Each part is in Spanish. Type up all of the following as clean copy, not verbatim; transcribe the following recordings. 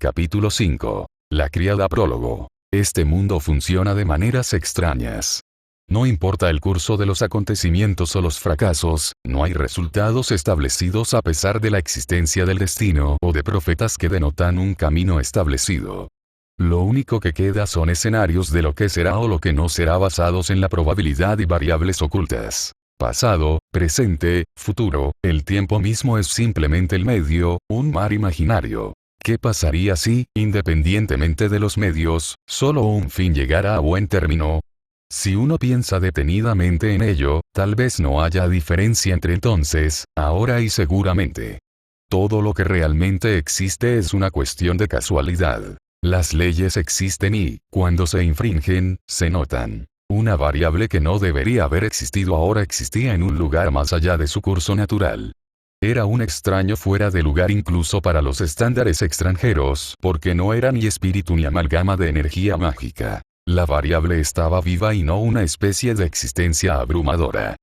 Capítulo 5. La criada prólogo. Este mundo funciona de maneras extrañas. No importa el curso de los acontecimientos o los fracasos, no hay resultados establecidos a pesar de la existencia del destino o de profetas que denotan un camino establecido. Lo único que queda son escenarios de lo que será o lo que no será basados en la probabilidad y variables ocultas. Pasado, presente, futuro, el tiempo mismo es simplemente el medio, un mar imaginario. ¿Qué pasaría si, independientemente de los medios, solo un fin llegara a buen término? Si uno piensa detenidamente en ello, tal vez no haya diferencia entre entonces, ahora y seguramente. Todo lo que realmente existe es una cuestión de casualidad. Las leyes existen y, cuando se infringen, se notan. Una variable que no debería haber existido ahora existía en un lugar más allá de su curso natural. Era un extraño fuera de lugar incluso para los estándares extranjeros, porque no era ni espíritu ni amalgama de energía mágica. La variable estaba viva y no una especie de existencia abrumadora.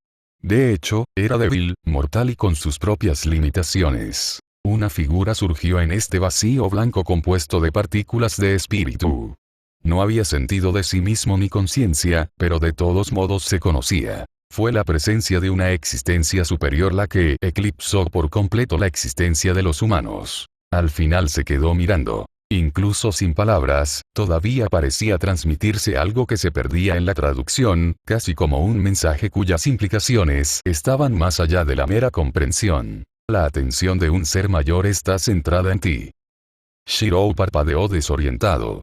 De hecho, era débil, mortal y con sus propias limitaciones. Una figura surgió en este vacío blanco compuesto de partículas de espíritu. No había sentido de sí mismo ni conciencia, pero de todos modos se conocía. Fue la presencia de una existencia superior la que eclipsó por completo la existencia de los humanos. Al final se quedó mirando. Incluso sin palabras, todavía parecía transmitirse algo que se perdía en la traducción, casi como un mensaje cuyas implicaciones estaban más allá de la mera comprensión. La atención de un ser mayor está centrada en ti. Shirou parpadeó desorientado.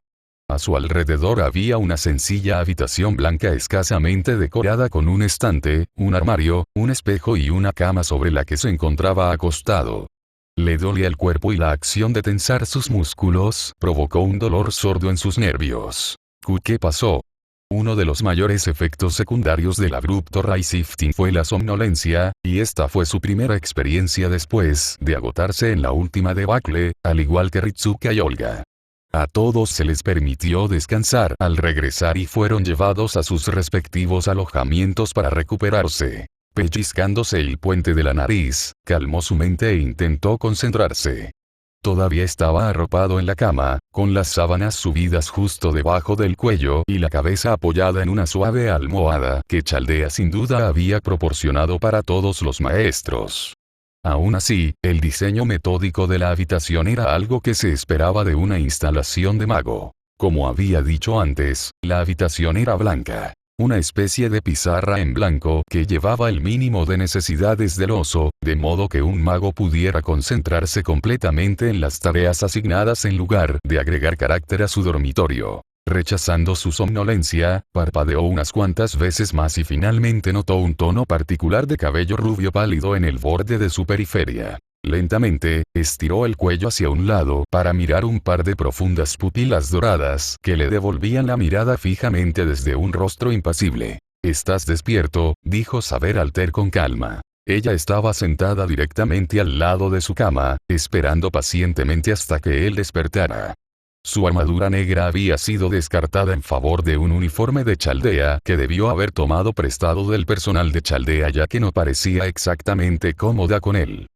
A su alrededor había una sencilla habitación blanca escasamente decorada con un estante, un armario, un espejo y una cama sobre la que se encontraba acostado. Le dolía el cuerpo y la acción de tensar sus músculos provocó un dolor sordo en sus nervios. ¿Qué pasó? Uno de los mayores efectos secundarios del abrupto Ray-Shifting fue la somnolencia, y esta fue su primera experiencia después de agotarse en la última debacle, al igual que Ritsuka y Olga. A todos se les permitió descansar al regresar y fueron llevados a sus respectivos alojamientos para recuperarse. Pellizcándose el puente de la nariz, calmó su mente e intentó concentrarse. Todavía estaba arropado en la cama, con las sábanas subidas justo debajo del cuello y la cabeza apoyada en una suave almohada que Chaldea sin duda había proporcionado para todos los maestros. Aún así, el diseño metódico de la habitación era algo que se esperaba de una instalación de mago. Como había dicho antes, la habitación era blanca. Una especie de pizarra en blanco que llevaba el mínimo de necesidades del oso, de modo que un mago pudiera concentrarse completamente en las tareas asignadas en lugar de agregar carácter a su dormitorio. Rechazando su somnolencia, parpadeó unas cuantas veces más y finalmente notó un tono particular de cabello rubio pálido en el borde de su periferia. Lentamente, estiró el cuello hacia un lado para mirar un par de profundas pupilas doradas que le devolvían la mirada fijamente desde un rostro impasible. «¿Estás despierto?», dijo Saber Alter con calma. Ella estaba sentada directamente al lado de su cama, esperando pacientemente hasta que él despertara. Su armadura negra había sido descartada en favor de un uniforme de Chaldea que debió haber tomado prestado del personal de Chaldea ya que no parecía exactamente cómoda con él.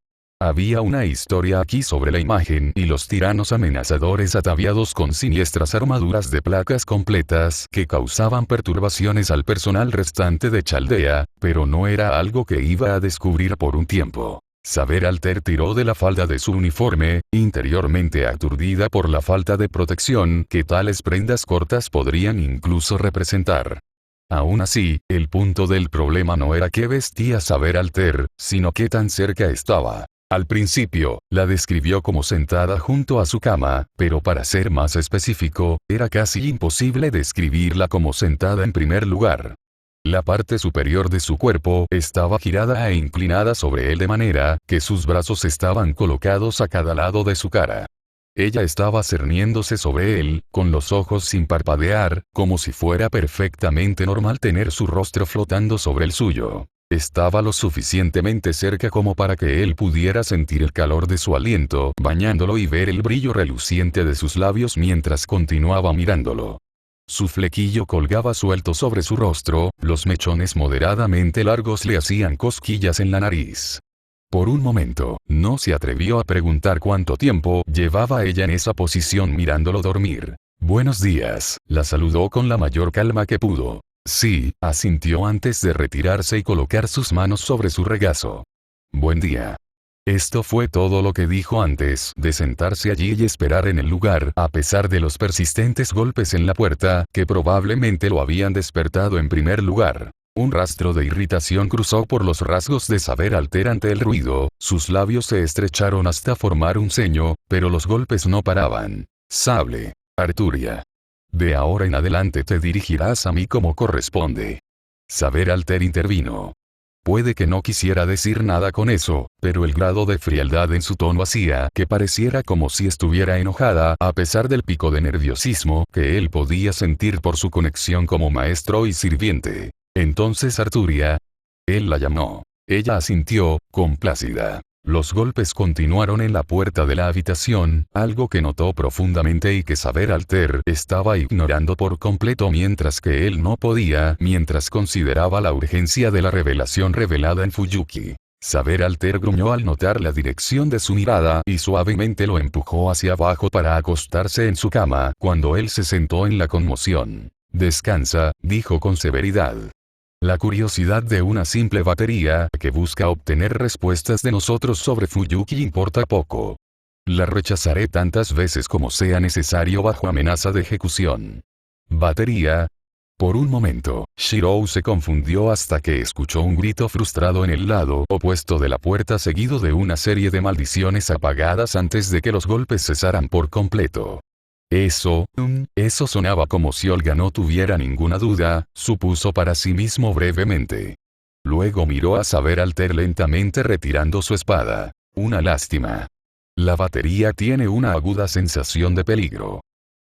Había una historia aquí sobre la imagen y los tiranos amenazadores ataviados con siniestras armaduras de placas completas que causaban perturbaciones al personal restante de Chaldea, pero no era algo que iba a descubrir por un tiempo. Saber Alter tiró de la falda de su uniforme, interiormente aturdida por la falta de protección que tales prendas cortas podrían incluso representar. Aún así, el punto del problema no era qué vestía Saber Alter, sino qué tan cerca estaba. Al principio, la describió como sentada junto a su cama, pero para ser más específico, era casi imposible describirla como sentada en primer lugar. La parte superior de su cuerpo estaba girada e inclinada sobre él de manera que sus brazos estaban colocados a cada lado de su cara. Ella estaba cerniéndose sobre él, con los ojos sin parpadear, como si fuera perfectamente normal tener su rostro flotando sobre el suyo. Estaba lo suficientemente cerca como para que él pudiera sentir el calor de su aliento bañándolo y ver el brillo reluciente de sus labios mientras continuaba mirándolo. Su flequillo colgaba suelto sobre su rostro, los mechones moderadamente largos le hacían cosquillas en la nariz. Por un momento, no se atrevió a preguntar cuánto tiempo llevaba ella en esa posición mirándolo dormir. Buenos días, la saludó con la mayor calma que pudo. Sí, asintió antes de retirarse y colocar sus manos sobre su regazo. Buen día. Esto fue todo lo que dijo antes de sentarse allí y esperar en el lugar, a pesar de los persistentes golpes en la puerta, que probablemente lo habían despertado en primer lugar. Un rastro de irritación cruzó por los rasgos de Saber Alter ante el ruido, sus labios se estrecharon hasta formar un ceño, pero los golpes no paraban. Sable. Arturia. De ahora en adelante te dirigirás a mí como corresponde. Saber Alter intervino. Puede que no quisiera decir nada con eso, pero el grado de frialdad en su tono hacía que pareciera como si estuviera enojada a pesar del pico de nerviosismo que él podía sentir por su conexión como maestro y sirviente. Entonces Arturia. Él la llamó. Ella asintió, complácida. Los golpes continuaron en la puerta de la habitación, algo que notó profundamente y que Saber Alter estaba ignorando por completo mientras que él no podía, mientras consideraba la urgencia de la revelación revelada en Fuyuki. Saber Alter gruñó al notar la dirección de su mirada y suavemente lo empujó hacia abajo para acostarse en su cama cuando él se sentó en la conmoción. Descansa, dijo con severidad. La curiosidad de una simple batería que busca obtener respuestas de nosotros sobre Fuyuki importa poco. La rechazaré tantas veces como sea necesario bajo amenaza de ejecución. ¿Batería? Por un momento, Shirou se confundió hasta que escuchó un grito frustrado en el lado opuesto de la puerta seguido de una serie de maldiciones apagadas antes de que los golpes cesaran por completo. Eso sonaba como si Olga no tuviera ninguna duda, supuso para sí mismo brevemente. Luego miró a Saber Alter lentamente retirando su espada. Una lástima. La batería tiene una aguda sensación de peligro.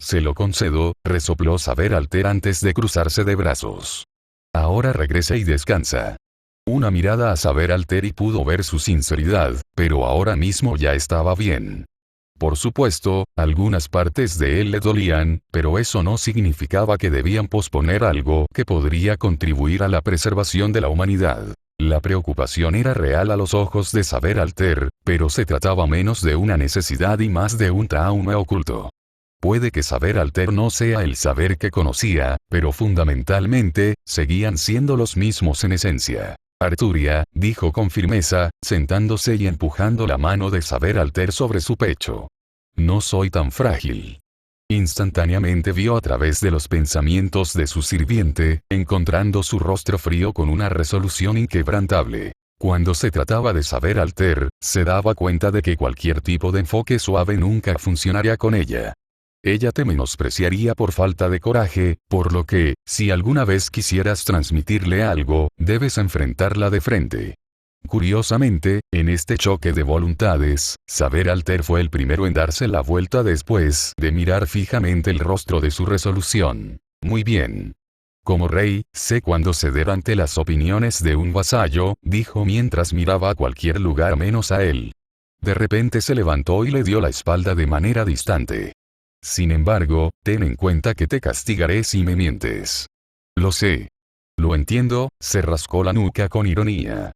Se lo concedo, resopló Saber Alter antes de cruzarse de brazos. Ahora regresa y descansa. Una mirada a Saber Alter y pudo ver su sinceridad, pero ahora mismo ya estaba bien. Por supuesto, algunas partes de él le dolían, pero eso no significaba que debían posponer algo que podría contribuir a la preservación de la humanidad. La preocupación era real a los ojos de Saber Alter, pero se trataba menos de una necesidad y más de un trauma oculto. Puede que Saber Alter no sea el saber que conocía, pero fundamentalmente, seguían siendo los mismos en esencia. Arturia, dijo con firmeza, sentándose y empujando la mano de Saber Alter sobre su pecho. No soy tan frágil. Instantáneamente vio a través de los pensamientos de su sirviente, encontrando su rostro frío con una resolución inquebrantable. Cuando se trataba de Saber Alter, se daba cuenta de que cualquier tipo de enfoque suave nunca funcionaría con ella. Ella te menospreciaría por falta de coraje, por lo que, si alguna vez quisieras transmitirle algo, debes enfrentarla de frente. Curiosamente, en este choque de voluntades, Saber Alter fue el primero en darse la vuelta después de mirar fijamente el rostro de su resolución. Muy bien. Como rey, sé cuándo ceder ante las opiniones de un vasallo, dijo mientras miraba a cualquier lugar menos a él. De repente se levantó y le dio la espalda de manera distante. Sin embargo, ten en cuenta que te castigaré si me mientes. Lo sé. Lo entiendo, se rascó la nuca con ironía.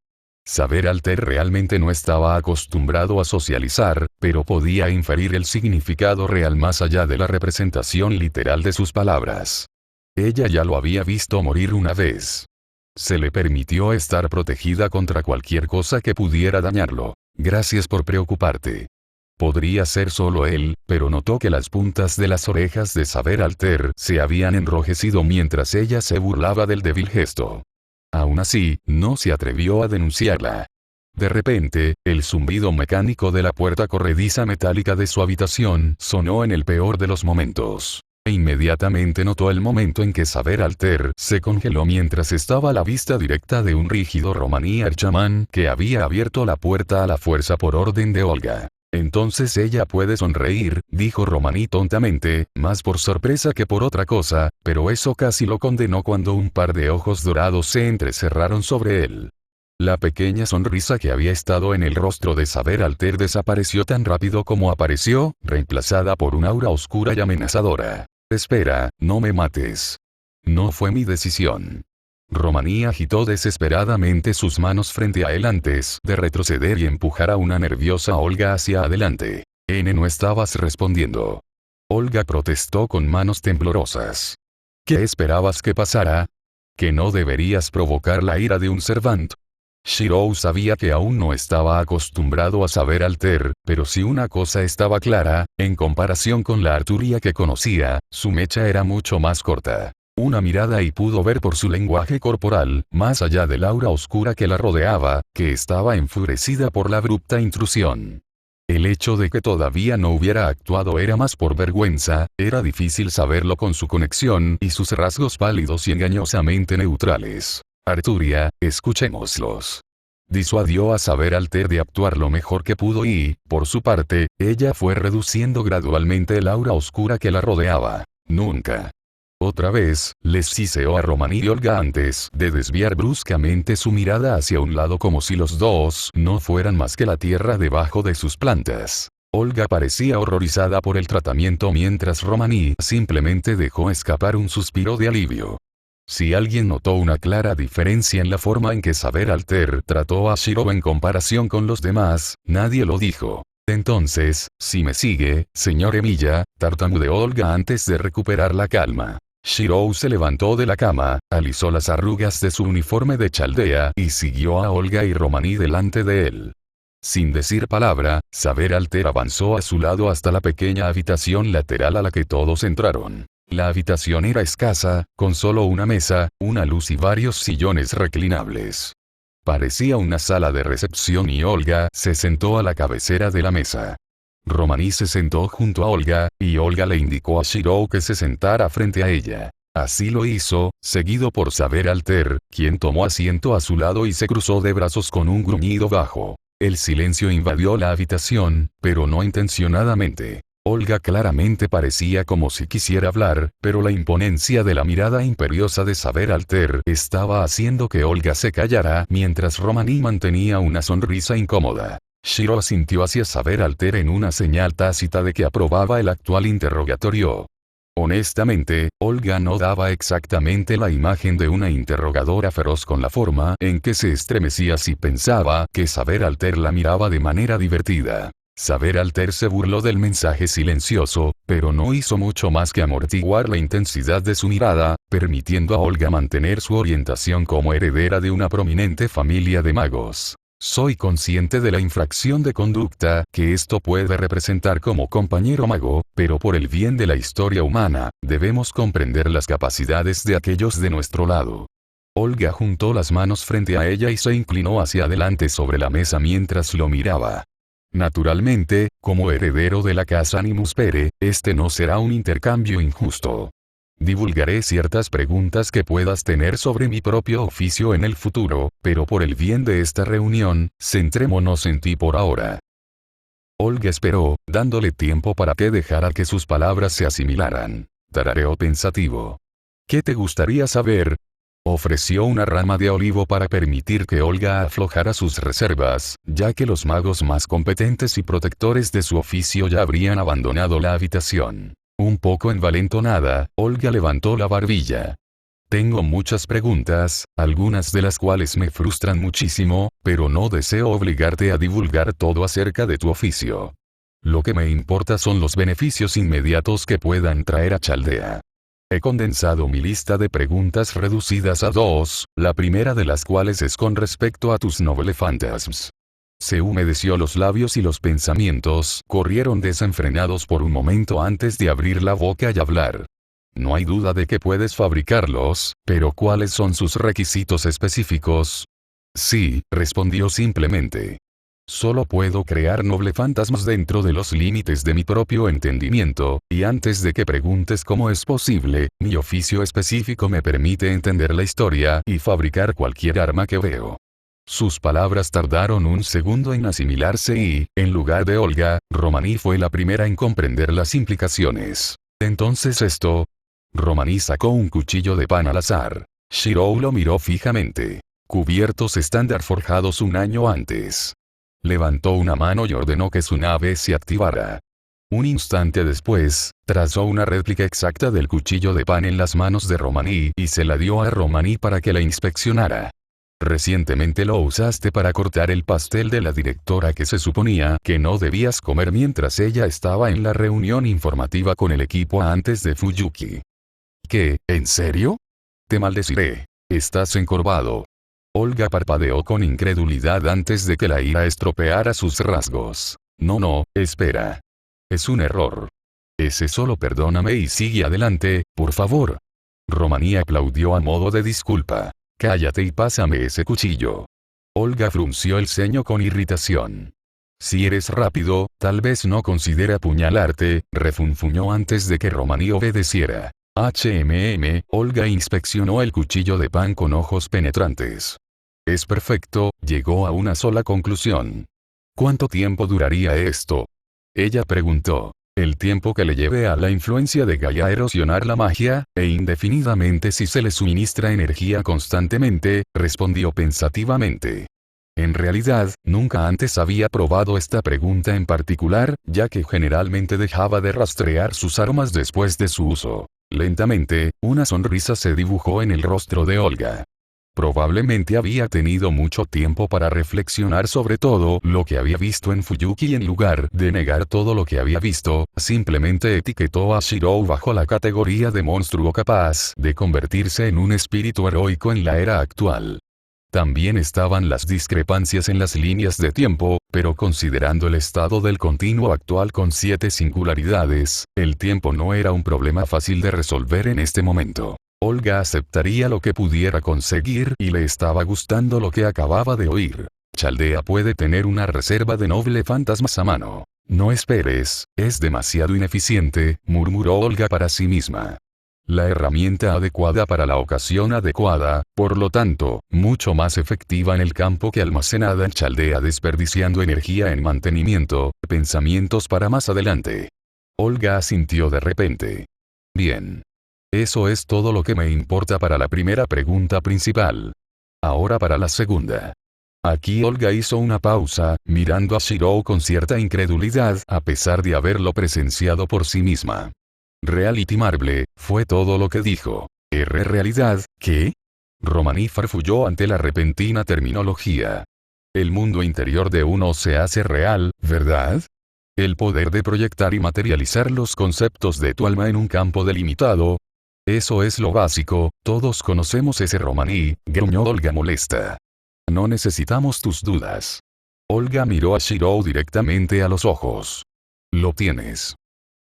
Saber Alter realmente no estaba acostumbrado a socializar, pero podía inferir el significado real más allá de la representación literal de sus palabras. Ella ya lo había visto morir una vez. Se le permitió estar protegida contra cualquier cosa que pudiera dañarlo. Gracias por preocuparte. Podría ser solo él, pero notó que las puntas de las orejas de Saber Alter se habían enrojecido mientras ella se burlaba del débil gesto. Aún así, no se atrevió a denunciarla. De repente, el zumbido mecánico de la puerta corrediza metálica de su habitación sonó en el peor de los momentos. E inmediatamente notó el momento en que Saber Alter se congeló mientras estaba a la vista directa de un rígido romaní archamán que había abierto la puerta a la fuerza por orden de Olga. Entonces ella puede sonreír, dijo Romaní tontamente, más por sorpresa que por otra cosa, pero eso casi lo condenó cuando un par de ojos dorados se entrecerraron sobre él. La pequeña sonrisa que había estado en el rostro de Saber Alter desapareció tan rápido como apareció, reemplazada por un aura oscura y amenazadora. Espera, no me mates. No fue mi decisión. Romaní agitó desesperadamente sus manos frente a él antes de retroceder y empujar a una nerviosa Olga hacia adelante. No estabas respondiendo. Olga protestó con manos temblorosas. ¿Qué esperabas que pasara? ¿Que no deberías provocar la ira de un servant? Shirou sabía que aún no estaba acostumbrado a saber alter, pero si una cosa estaba clara, en comparación con la Arturia que conocía, su mecha era mucho más corta. Una mirada y pudo ver por su lenguaje corporal, más allá del aura oscura que la rodeaba, que estaba enfurecida por la abrupta intrusión. El hecho de que todavía no hubiera actuado era más por vergüenza, era difícil saberlo con su conexión y sus rasgos pálidos y engañosamente neutrales. Arturia, escuchémoslos. Disuadió a saber alter de actuar lo mejor que pudo y, por su parte, ella fue reduciendo gradualmente el aura oscura que la rodeaba. Nunca. Otra vez, les siseó a Romaní y Olga antes de desviar bruscamente su mirada hacia un lado como si los dos no fueran más que la tierra debajo de sus plantas. Olga parecía horrorizada por el tratamiento mientras Romaní simplemente dejó escapar un suspiro de alivio. Si alguien notó una clara diferencia en la forma en que saber alter trató a Shirou en comparación con los demás, nadie lo dijo. Entonces, si me sigue, señor Emilia, tartamudeó Olga antes de recuperar la calma. Shirou se levantó de la cama, alisó las arrugas de su uniforme de chaldea y siguió a Olga y Romaní delante de él. Sin decir palabra, saber alter avanzó a su lado hasta la pequeña habitación lateral a la que todos entraron. La habitación era escasa, con solo una mesa, una luz y varios sillones reclinables. Parecía una sala de recepción y Olga se sentó a la cabecera de la mesa. Romaní se sentó junto a Olga, y Olga le indicó a Shirou que se sentara frente a ella. Así lo hizo, seguido por saber alter, quien tomó asiento a su lado y se cruzó de brazos con un gruñido bajo. El silencio invadió la habitación, pero no intencionadamente. Olga claramente parecía como si quisiera hablar, pero la imponencia de la mirada imperiosa de saber alter estaba haciendo que Olga se callara mientras Romaní mantenía una sonrisa incómoda. Shirou asintió hacia saber alter en una señal tácita de que aprobaba el actual interrogatorio. Honestamente, Olga no daba exactamente la imagen de una interrogadora feroz con la forma en que se estremecía si pensaba que saber alter la miraba de manera divertida. Saber alter se burló del mensaje silencioso, pero no hizo mucho más que amortiguar la intensidad de su mirada, permitiendo a Olga mantener su orientación como heredera de una prominente familia de magos. Soy consciente de la infracción de conducta que esto puede representar como compañero mago, pero por el bien de la historia humana, debemos comprender las capacidades de aquellos de nuestro lado. Olga juntó las manos frente a ella y se inclinó hacia adelante sobre la mesa mientras lo miraba. Naturalmente, como heredero de la casa Animus Pere, este no será un intercambio injusto. Divulgaré ciertas preguntas que puedas tener sobre mi propio oficio en el futuro, pero por el bien de esta reunión, centrémonos en ti por ahora. Olga esperó, dándole tiempo para que dejara que sus palabras se asimilaran. Tarareó pensativo. ¿Qué te gustaría saber? Ofreció una rama de olivo para permitir que Olga aflojara sus reservas, ya que los magos más competentes y protectores de su oficio ya habrían abandonado la habitación. Un poco envalentonada, Olga levantó la barbilla. Tengo muchas preguntas, algunas de las cuales me frustran muchísimo, pero no deseo obligarte a divulgar todo acerca de tu oficio. Lo que me importa son los beneficios inmediatos que puedan traer a Chaldea. He condensado mi lista de preguntas reducidas a 2, la primera de las cuales es con respecto a tus noble phantasms. Se humedeció los labios y los pensamientos corrieron desenfrenados por un momento antes de abrir la boca y hablar. No hay duda de que puedes fabricarlos, pero ¿cuáles son sus requisitos específicos? Sí, respondió simplemente. Solo puedo crear noble fantasmas dentro de los límites de mi propio entendimiento, y antes de que preguntes cómo es posible, mi oficio específico me permite entender la historia y fabricar cualquier arma que veo. Sus palabras tardaron un segundo en asimilarse y, en lugar de Olga, Romaní fue la primera en comprender las implicaciones. Entonces esto... Romaní sacó un cuchillo de pan al azar. Shirou lo miró fijamente. Cubiertos estándar forjados un año antes. Levantó una mano y ordenó que su nave se activara. Un instante después, trazó una réplica exacta del cuchillo de pan en las manos de Romaní y se la dio a Romaní para que la inspeccionara. Recientemente lo usaste para cortar el pastel de la directora que se suponía que no debías comer mientras ella estaba en la reunión informativa con el equipo antes de Fuyuki. ¿Qué? ¿En serio? Te maldeciré. Estás encorvado. Olga parpadeó con incredulidad antes de que la ira estropeara sus rasgos. No, espera. Es un error. Ese solo perdóname y sigue adelante, por favor. Romaní aplaudió a modo de disculpa. Cállate y pásame ese cuchillo. Olga frunció el ceño con irritación. Si eres rápido, tal vez no considere apuñalarte, refunfuñó antes de que Romaní obedeciera. Olga inspeccionó el cuchillo de pan con ojos penetrantes. Es perfecto, llegó a una sola conclusión. ¿Cuánto tiempo duraría esto? Ella preguntó. El tiempo que le lleve a la influencia de Gaia a erosionar la magia, e indefinidamente si se le suministra energía constantemente, respondió pensativamente. En realidad, nunca antes había probado esta pregunta en particular, ya que generalmente dejaba de rastrear sus aromas después de su uso. Lentamente, una sonrisa se dibujó en el rostro de Olga. Probablemente había tenido mucho tiempo para reflexionar sobre todo lo que había visto en Fuyuki y en lugar de negar todo lo que había visto, simplemente etiquetó a Shirou bajo la categoría de monstruo capaz de convertirse en un espíritu heroico en la era actual. También estaban las discrepancias en las líneas de tiempo, pero considerando el estado del continuo actual con 7 singularidades, el tiempo no era un problema fácil de resolver en este momento. Olga aceptaría lo que pudiera conseguir y le estaba gustando lo que acababa de oír. Chaldea puede tener una reserva de noble fantasmas a mano. No esperes, es demasiado ineficiente, murmuró Olga para sí misma. La herramienta adecuada para la ocasión adecuada, por lo tanto, mucho más efectiva en el campo que almacenada en Chaldea desperdiciando energía en mantenimiento, pensamientos para más adelante. Olga asintió de repente. Bien. Eso es todo lo que me importa para la primera pregunta principal. Ahora para la segunda. Aquí Olga hizo una pausa, mirando a Shirou con cierta incredulidad a pesar de haberlo presenciado por sí misma. Reality Marble, fue todo lo que dijo. ¿Realidad, qué? Romaní farfulló ante la repentina terminología. El mundo interior de uno se hace real, ¿verdad? El poder de proyectar y materializar los conceptos de tu alma en un campo delimitado. Eso es lo básico, todos conocemos ese Romaní, gruñó Olga molesta. No necesitamos tus dudas. Olga miró a Shirou directamente a los ojos. Lo tienes.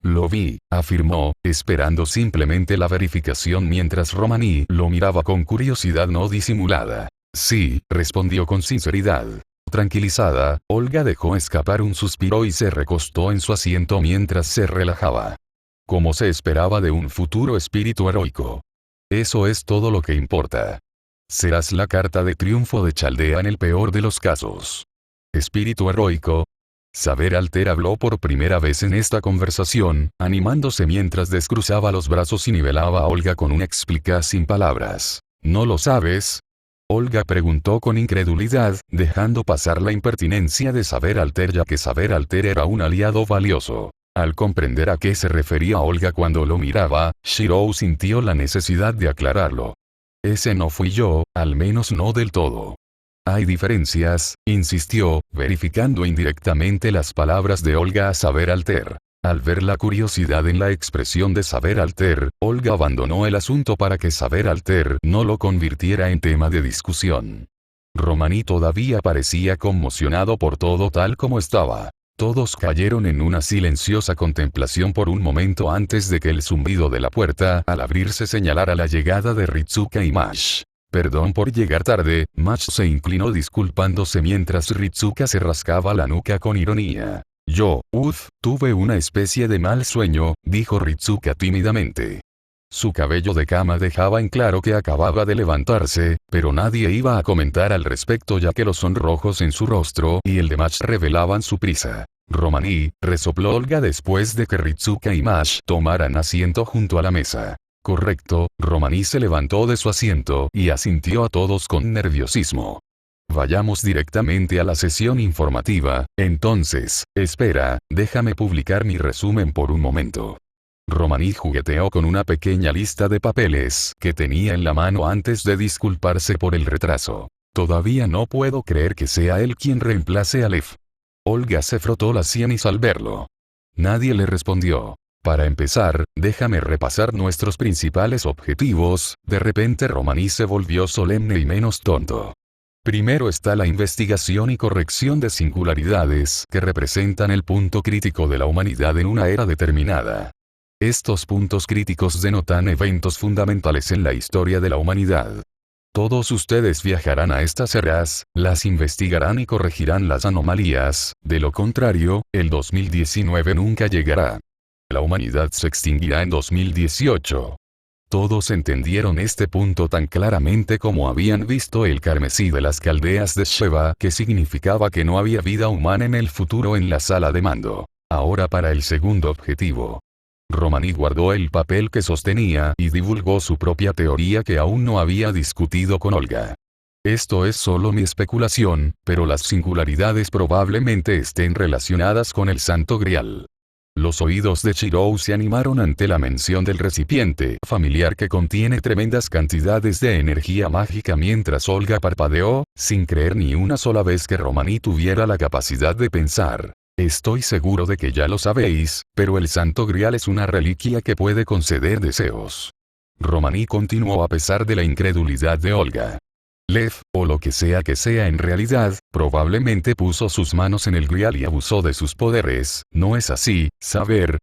Lo vi, afirmó, esperando simplemente la verificación mientras Romaní lo miraba con curiosidad no disimulada. Sí, respondió con sinceridad. Tranquilizada, Olga dejó escapar un suspiro y se recostó en su asiento mientras se relajaba. Como se esperaba de un futuro espíritu heroico. Eso es todo lo que importa. Serás la carta de triunfo de Chaldea en el peor de los casos. Espíritu heroico. Saber Alter habló por primera vez en esta conversación, animándose mientras descruzaba los brazos y nivelaba a Olga con una explica sin palabras. ¿No lo sabes? Olga preguntó con incredulidad, dejando pasar la impertinencia de Saber Alter ya que Saber Alter era un aliado valioso. Al comprender a qué se refería Olga cuando lo miraba, Shirou sintió la necesidad de aclararlo. Ese no fui yo, al menos no del todo. Hay diferencias, insistió, verificando indirectamente las palabras de Olga a Saber Alter. Al ver la curiosidad en la expresión de Saber Alter, Olga abandonó el asunto para que Saber Alter no lo convirtiera en tema de discusión. Romaní todavía parecía conmocionado por todo tal como estaba. Todos cayeron en una silenciosa contemplación por un momento antes de que el zumbido de la puerta al abrirse señalara la llegada de Ritsuka y Mash. Perdón por llegar tarde, Mash se inclinó disculpándose mientras Ritsuka se rascaba la nuca con ironía. Tuve una especie de mal sueño, dijo Ritsuka tímidamente. Su cabello de cama dejaba en claro que acababa de levantarse, pero nadie iba a comentar al respecto ya que los sonrojos en su rostro y el de Mash revelaban su prisa. Romaní, resopló Olga después de que Ritsuka y Mash tomaran asiento junto a la mesa. Correcto, Romaní se levantó de su asiento y asintió a todos con nerviosismo. Vayamos directamente a la sesión informativa, entonces, espera, déjame publicar mi resumen por un momento. Romaní jugueteó con una pequeña lista de papeles que tenía en la mano antes de disculparse por el retraso. Todavía no puedo creer que sea él quien reemplace a Lev. Olga se frotó las sienes al verlo. Nadie le respondió. Para empezar, déjame repasar nuestros principales objetivos. De repente Romaní se volvió solemne y menos tonto. Primero está la investigación y corrección de singularidades que representan el punto crítico de la humanidad en una era determinada. Estos puntos críticos denotan eventos fundamentales en la historia de la humanidad. Todos ustedes viajarán a estas eras, las investigarán y corregirán las anomalías, de lo contrario, el 2019 nunca llegará. La humanidad se extinguirá en 2018. Todos entendieron este punto tan claramente como habían visto el carmesí de las caldeas de Sheva, que significaba que no había vida humana en el futuro en la sala de mando. Ahora para el segundo objetivo. Romaní guardó el papel que sostenía y divulgó su propia teoría que aún no había discutido con Olga. Esto es solo mi especulación, pero las singularidades probablemente estén relacionadas con el Santo Grial. Los oídos de Chirou se animaron ante la mención del recipiente familiar que contiene tremendas cantidades de energía mágica mientras Olga parpadeó, sin creer ni una sola vez que Romaní tuviera la capacidad de pensar. Estoy seguro de que ya lo sabéis, pero el Santo Grial es una reliquia que puede conceder deseos. Romaní continuó a pesar de la incredulidad de Olga. Lev, o lo que sea en realidad, probablemente puso sus manos en el Grial y abusó de sus poderes, ¿no es así? Saber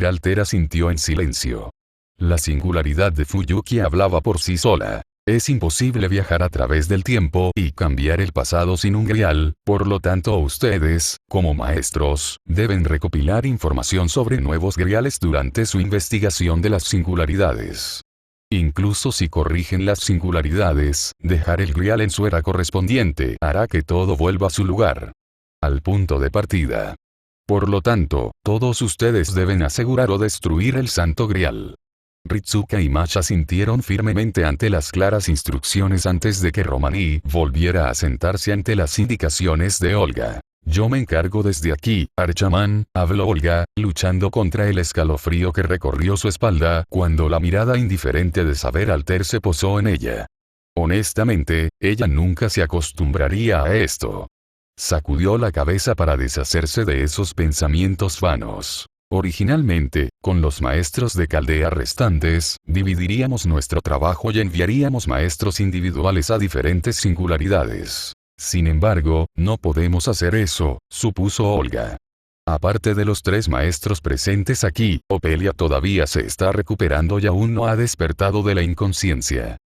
Altera sintió en silencio. La singularidad de Fuyuki hablaba por sí sola. Es imposible viajar a través del tiempo y cambiar el pasado sin un Grial, por lo tanto ustedes, como maestros, deben recopilar información sobre nuevos Griales durante su investigación de las singularidades. Incluso si corrigen las singularidades, dejar el Grial en su era correspondiente hará que todo vuelva a su lugar. Al punto de partida. Por lo tanto, todos ustedes deben asegurar o destruir el Santo Grial. Ritsuka y Masha sintieron firmemente ante las claras instrucciones antes de que Romaní volviera a sentarse ante las indicaciones de Olga. Yo me encargo desde aquí, Archaman, habló Olga, luchando contra el escalofrío que recorrió su espalda cuando la mirada indiferente de Saber Alter se posó en ella. Honestamente, ella nunca se acostumbraría a esto. Sacudió la cabeza para deshacerse de esos pensamientos vanos. Originalmente, con los maestros de Caldea restantes, dividiríamos nuestro trabajo y enviaríamos maestros individuales a diferentes singularidades. Sin embargo, no podemos hacer eso, supuso Olga. Aparte de los 3 maestros presentes aquí, Opelia todavía se está recuperando y aún no ha despertado de la inconsciencia.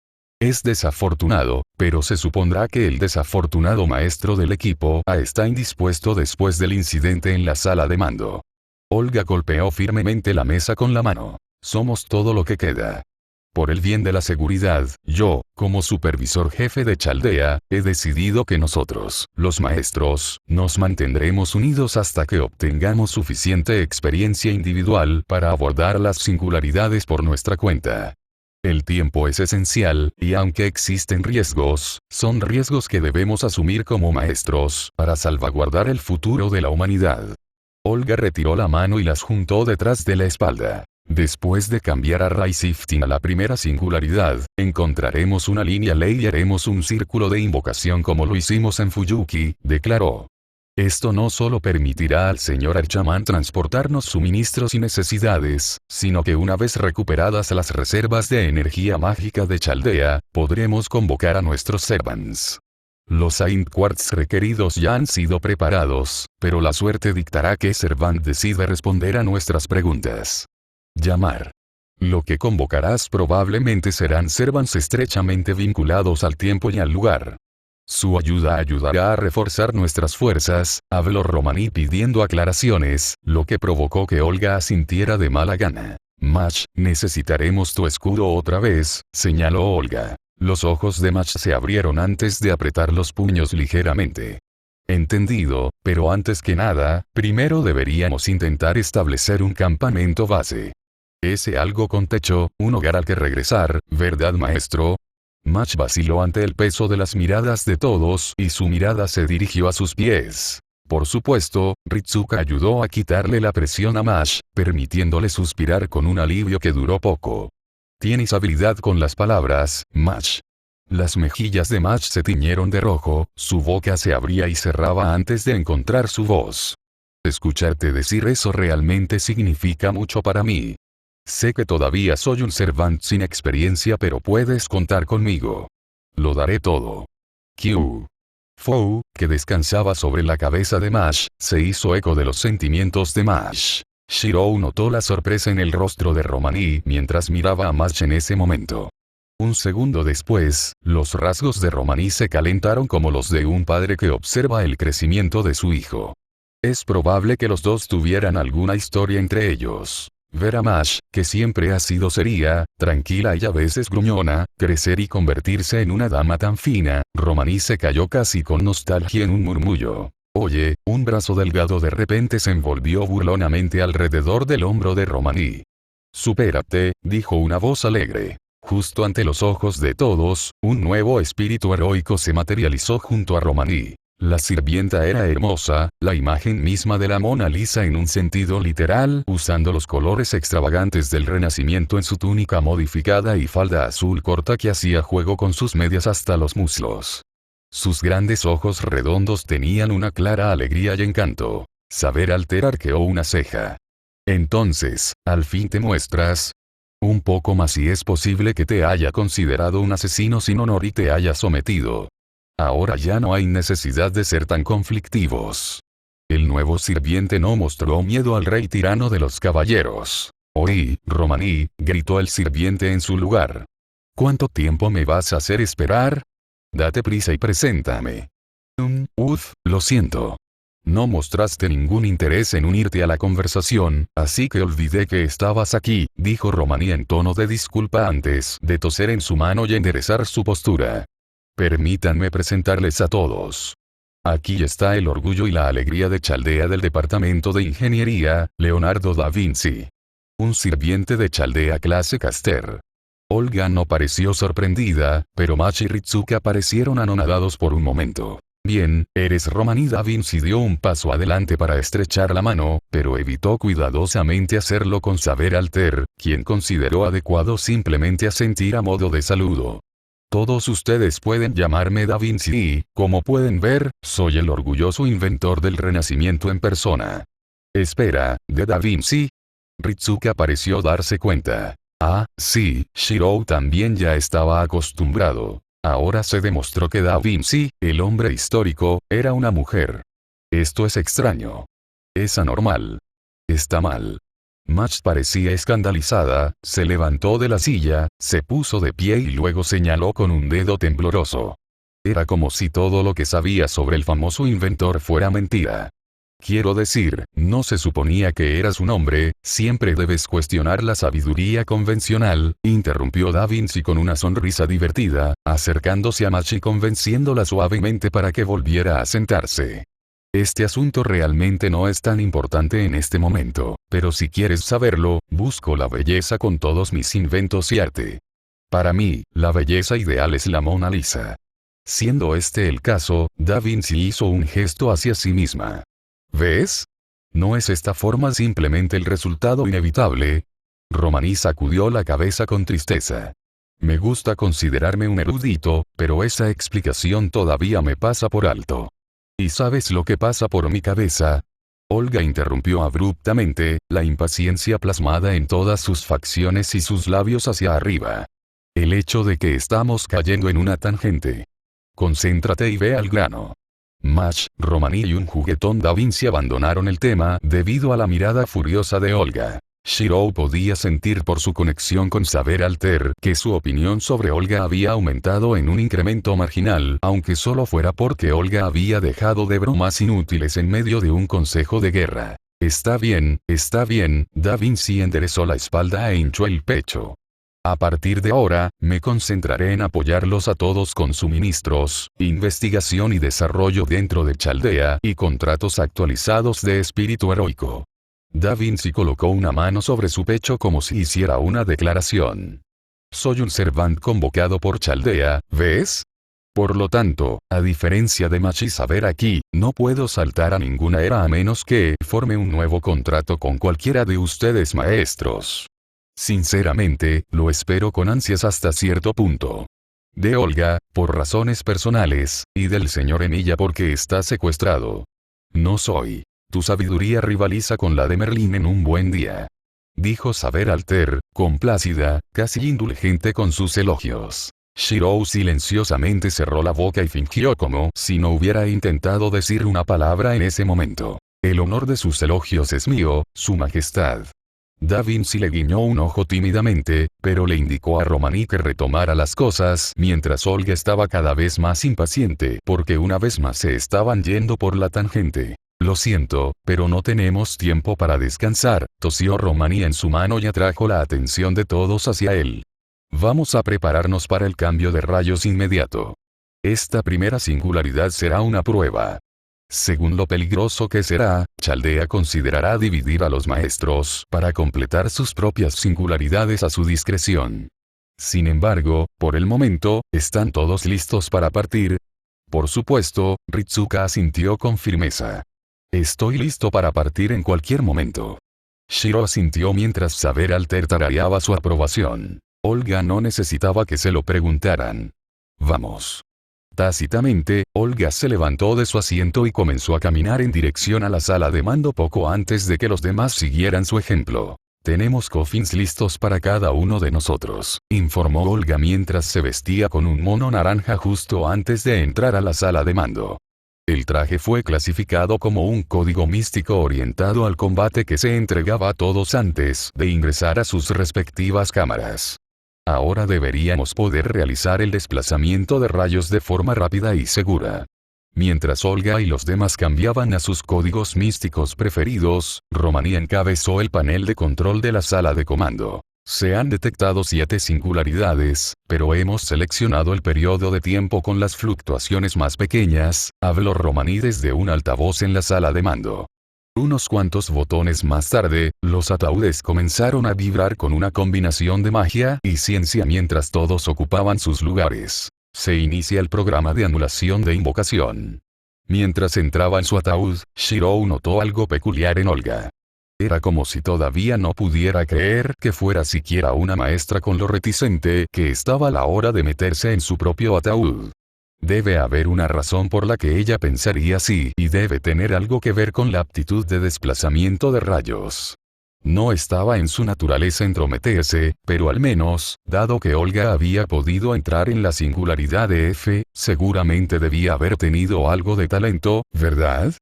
Es desafortunado, pero se supondrá que el desafortunado maestro del equipo está indispuesto después del incidente en la sala de mando. Olga golpeó firmemente la mesa con la mano. Somos todo lo que queda. Por el bien de la seguridad, yo, como supervisor jefe de Chaldea, he decidido que nosotros, los maestros, nos mantendremos unidos hasta que obtengamos suficiente experiencia individual para abordar las singularidades por nuestra cuenta. El tiempo es esencial, y aunque existen riesgos, son riesgos que debemos asumir como maestros, para salvaguardar el futuro de la humanidad. Olga retiró la mano y las juntó detrás de la espalda. Después de cambiar a Raisiftin a la primera singularidad, encontraremos una línea ley y haremos un círculo de invocación como lo hicimos en Fuyuki, declaró. Esto no solo permitirá al señor Archaman transportarnos suministros y necesidades, sino que una vez recuperadas las reservas de energía mágica de Chaldea, podremos convocar a nuestros servants. Los Saint Quartz requeridos ya han sido preparados, pero la suerte dictará que Servant decida responder a nuestras preguntas. Llamar. Lo que convocarás probablemente serán servants estrechamente vinculados al tiempo y al lugar. Su ayuda ayudará a reforzar nuestras fuerzas, habló Romaní pidiendo aclaraciones, lo que provocó que Olga asintiera de mala gana. Mash, necesitaremos tu escudo otra vez, señaló Olga. Los ojos de Mash se abrieron antes de apretar los puños ligeramente. Entendido, pero antes que nada, primero deberíamos intentar establecer un campamento base. Ese algo con techo, un hogar al que regresar, ¿verdad maestro? Mach vaciló ante el peso de las miradas de todos y su mirada se dirigió a sus pies. Por supuesto, Ritsuka ayudó a quitarle la presión a Mach, permitiéndole suspirar con un alivio que duró poco. Tienes habilidad con las palabras, Mach. Las mejillas de Mach se tiñeron de rojo, su boca se abría y cerraba antes de encontrar su voz. Escucharte decir eso realmente significa mucho para mí. Sé que todavía soy un servant sin experiencia, pero puedes contar conmigo. Lo daré todo. Q. Fou, que descansaba sobre la cabeza de Mach, se hizo eco de los sentimientos de Mach. Shirou notó la sorpresa en el rostro de Romaní mientras miraba a Mach en ese momento. Un segundo después, los rasgos de Romaní se calentaron como los de un padre que observa el crecimiento de su hijo. Es probable que los dos tuvieran alguna historia entre ellos. Ver a Mach, que siempre ha sido seria, tranquila y a veces gruñona, crecer y convertirse en una dama tan fina, Romaní se cayó casi con nostalgia en un murmullo. Oye, un brazo delgado de repente se envolvió burlonamente alrededor del hombro de Romaní. Supérate, dijo una voz alegre. Justo ante los ojos de todos, un nuevo espíritu heroico se materializó junto a Romaní. La sirvienta era hermosa, la imagen misma de la Mona Lisa en un sentido literal, usando los colores extravagantes del Renacimiento en su túnica modificada y falda azul corta que hacía juego con sus medias hasta los muslos. Sus grandes ojos redondos tenían una clara alegría y encanto. Saber Alter arqueó una ceja. Entonces, al fin te muestras. Un poco más si es posible que te haya considerado un asesino sin honor y te haya sometido. Ahora ya no hay necesidad de ser tan conflictivos. El nuevo sirviente no mostró miedo al rey tirano de los caballeros. Oí, Romaní, gritó el sirviente en su lugar. ¿Cuánto tiempo me vas a hacer esperar? Date prisa y preséntame. Lo siento. No mostraste ningún interés en unirte a la conversación, así que olvidé que estabas aquí, dijo Romaní en tono de disculpa antes de toser en su mano y enderezar su postura. Permítanme presentarles a todos. Aquí está el orgullo y la alegría de Chaldea del Departamento de Ingeniería, Leonardo da Vinci. Un sirviente de Chaldea clase Caster. Olga no pareció sorprendida, pero Mach y Ritsuka parecieron anonadados por un momento. Bien, eres Romaní. Da Vinci dio un paso adelante para estrechar la mano, pero evitó cuidadosamente hacerlo con Saber Alter, quien consideró adecuado simplemente asentir a modo de saludo. Todos ustedes pueden llamarme Da Vinci y, como pueden ver, soy el orgulloso inventor del Renacimiento en persona. Espera, ¿de Da Vinci? Ritsuka pareció darse cuenta. Ah, sí, Shirou también ya estaba acostumbrado. Ahora se demostró que Da Vinci, el hombre histórico, era una mujer. Esto es extraño. Es anormal. Está mal. Mach parecía escandalizada, se levantó de la silla, se puso de pie y luego señaló con un dedo tembloroso. Era como si todo lo que sabía sobre el famoso inventor fuera mentira. Quiero decir, no se suponía que eras un hombre, siempre debes cuestionar la sabiduría convencional, interrumpió Da Vinci con una sonrisa divertida, acercándose a Mach y convenciéndola suavemente para que volviera a sentarse. Este asunto realmente no es tan importante en este momento, pero si quieres saberlo, busco la belleza con todos mis inventos y arte. Para mí, la belleza ideal es la Mona Lisa. Siendo este el caso, Da Vinci hizo un gesto hacia sí misma. ¿Ves? ¿No es esta forma simplemente el resultado inevitable? Romaní sacudió la cabeza con tristeza. Me gusta considerarme un erudito, pero esa explicación todavía me pasa por alto. ¿Y sabes lo que pasa por mi cabeza? Olga interrumpió abruptamente, la impaciencia plasmada en todas sus facciones y sus labios hacia arriba. El hecho de que estamos cayendo en una tangente. Concéntrate y ve al grano. Mach, Romaní y un juguetón Da Vinci abandonaron el tema debido a la mirada furiosa de Olga. Shirou podía sentir por su conexión con Saber Alter que su opinión sobre Olga había aumentado en un incremento marginal, aunque solo fuera porque Olga había dejado de bromas inútiles en medio de un consejo de guerra. Está bien, Da Vinci enderezó la espalda e hinchó el pecho. A partir de ahora, me concentraré en apoyarlos a todos con suministros, investigación y desarrollo dentro de Chaldea y contratos actualizados de espíritu heroico. Da Vinci colocó una mano sobre su pecho como si hiciera una declaración. Soy un Servant convocado por Chaldea, ¿ves? Por lo tanto, a diferencia de Machi saber aquí, no puedo saltar a ninguna era a menos que forme un nuevo contrato con cualquiera de ustedes maestros. Sinceramente, lo espero con ansias hasta cierto punto. De Olga, por razones personales, y del señor Emilia porque está secuestrado. No soy. Tu sabiduría rivaliza con la de Merlín en un buen día. Dijo Saber Alter, complácida, casi indulgente con sus elogios. Shirou silenciosamente cerró la boca y fingió como si no hubiera intentado decir una palabra en ese momento. El honor de sus elogios es mío, su majestad. Da Vinci le guiñó un ojo tímidamente, pero le indicó a Romaní que retomara las cosas mientras Olga estaba cada vez más impaciente porque una vez más se estaban yendo por la tangente. Lo siento, pero no tenemos tiempo para descansar, tosió Romaní en su mano y atrajo la atención de todos hacia él. Vamos a prepararnos para el cambio de rayos inmediato. Esta primera singularidad será una prueba. Según lo peligroso que será, Chaldea considerará dividir a los maestros para completar sus propias singularidades a su discreción. Sin embargo, por el momento, ¿están todos listos para partir? Por supuesto, Ritsuka asintió con firmeza. Estoy listo para partir en cualquier momento. Shiro asintió mientras Saber Alter tarareaba su aprobación. Olga no necesitaba que se lo preguntaran. Vamos. Tácitamente, Olga se levantó de su asiento y comenzó a caminar en dirección a la sala de mando poco antes de que los demás siguieran su ejemplo. Tenemos coffins listos para cada uno de nosotros, informó Olga mientras se vestía con un mono naranja justo antes de entrar a la sala de mando. El traje fue clasificado como un código místico orientado al combate que se entregaba a todos antes de ingresar a sus respectivas cámaras. Ahora deberíamos poder realizar el desplazamiento de rayos de forma rápida y segura. Mientras Olga y los demás cambiaban a sus códigos místicos preferidos, Romaní encabezó el panel de control de la sala de comando. Se han detectado 7 singularidades, pero hemos seleccionado el periodo de tiempo con las fluctuaciones más pequeñas, habló Romaní desde un altavoz en la sala de mando. Unos cuantos botones más tarde, los ataúdes comenzaron a vibrar con una combinación de magia y ciencia mientras todos ocupaban sus lugares. Se inicia el programa de anulación de invocación. Mientras entraba en su ataúd, Shirou notó algo peculiar en Olga. Era como si todavía no pudiera creer que fuera siquiera una maestra con lo reticente que estaba a la hora de meterse en su propio ataúd. Debe haber una razón por la que ella pensaría así y debe tener algo que ver con la aptitud de desplazamiento de rayos. No estaba en su naturaleza entrometerse, pero al menos, dado que Olga había podido entrar en la singularidad de F, seguramente debía haber tenido algo de talento, ¿verdad?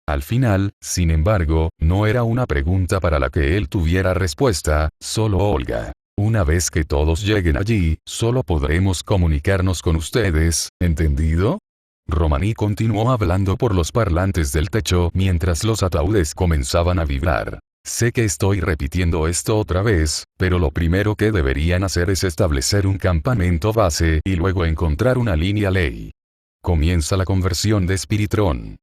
Al final, sin embargo, no era una pregunta para la que él tuviera respuesta, solo Olga. Una vez que todos lleguen allí, solo podremos comunicarnos con ustedes, ¿entendido? Romaní continuó hablando por los parlantes del techo mientras los ataúdes comenzaban a vibrar. Sé que estoy repitiendo esto otra vez, pero lo primero que deberían hacer es establecer un campamento base y luego encontrar una línea ley. Comienza la conversión de Spiritron.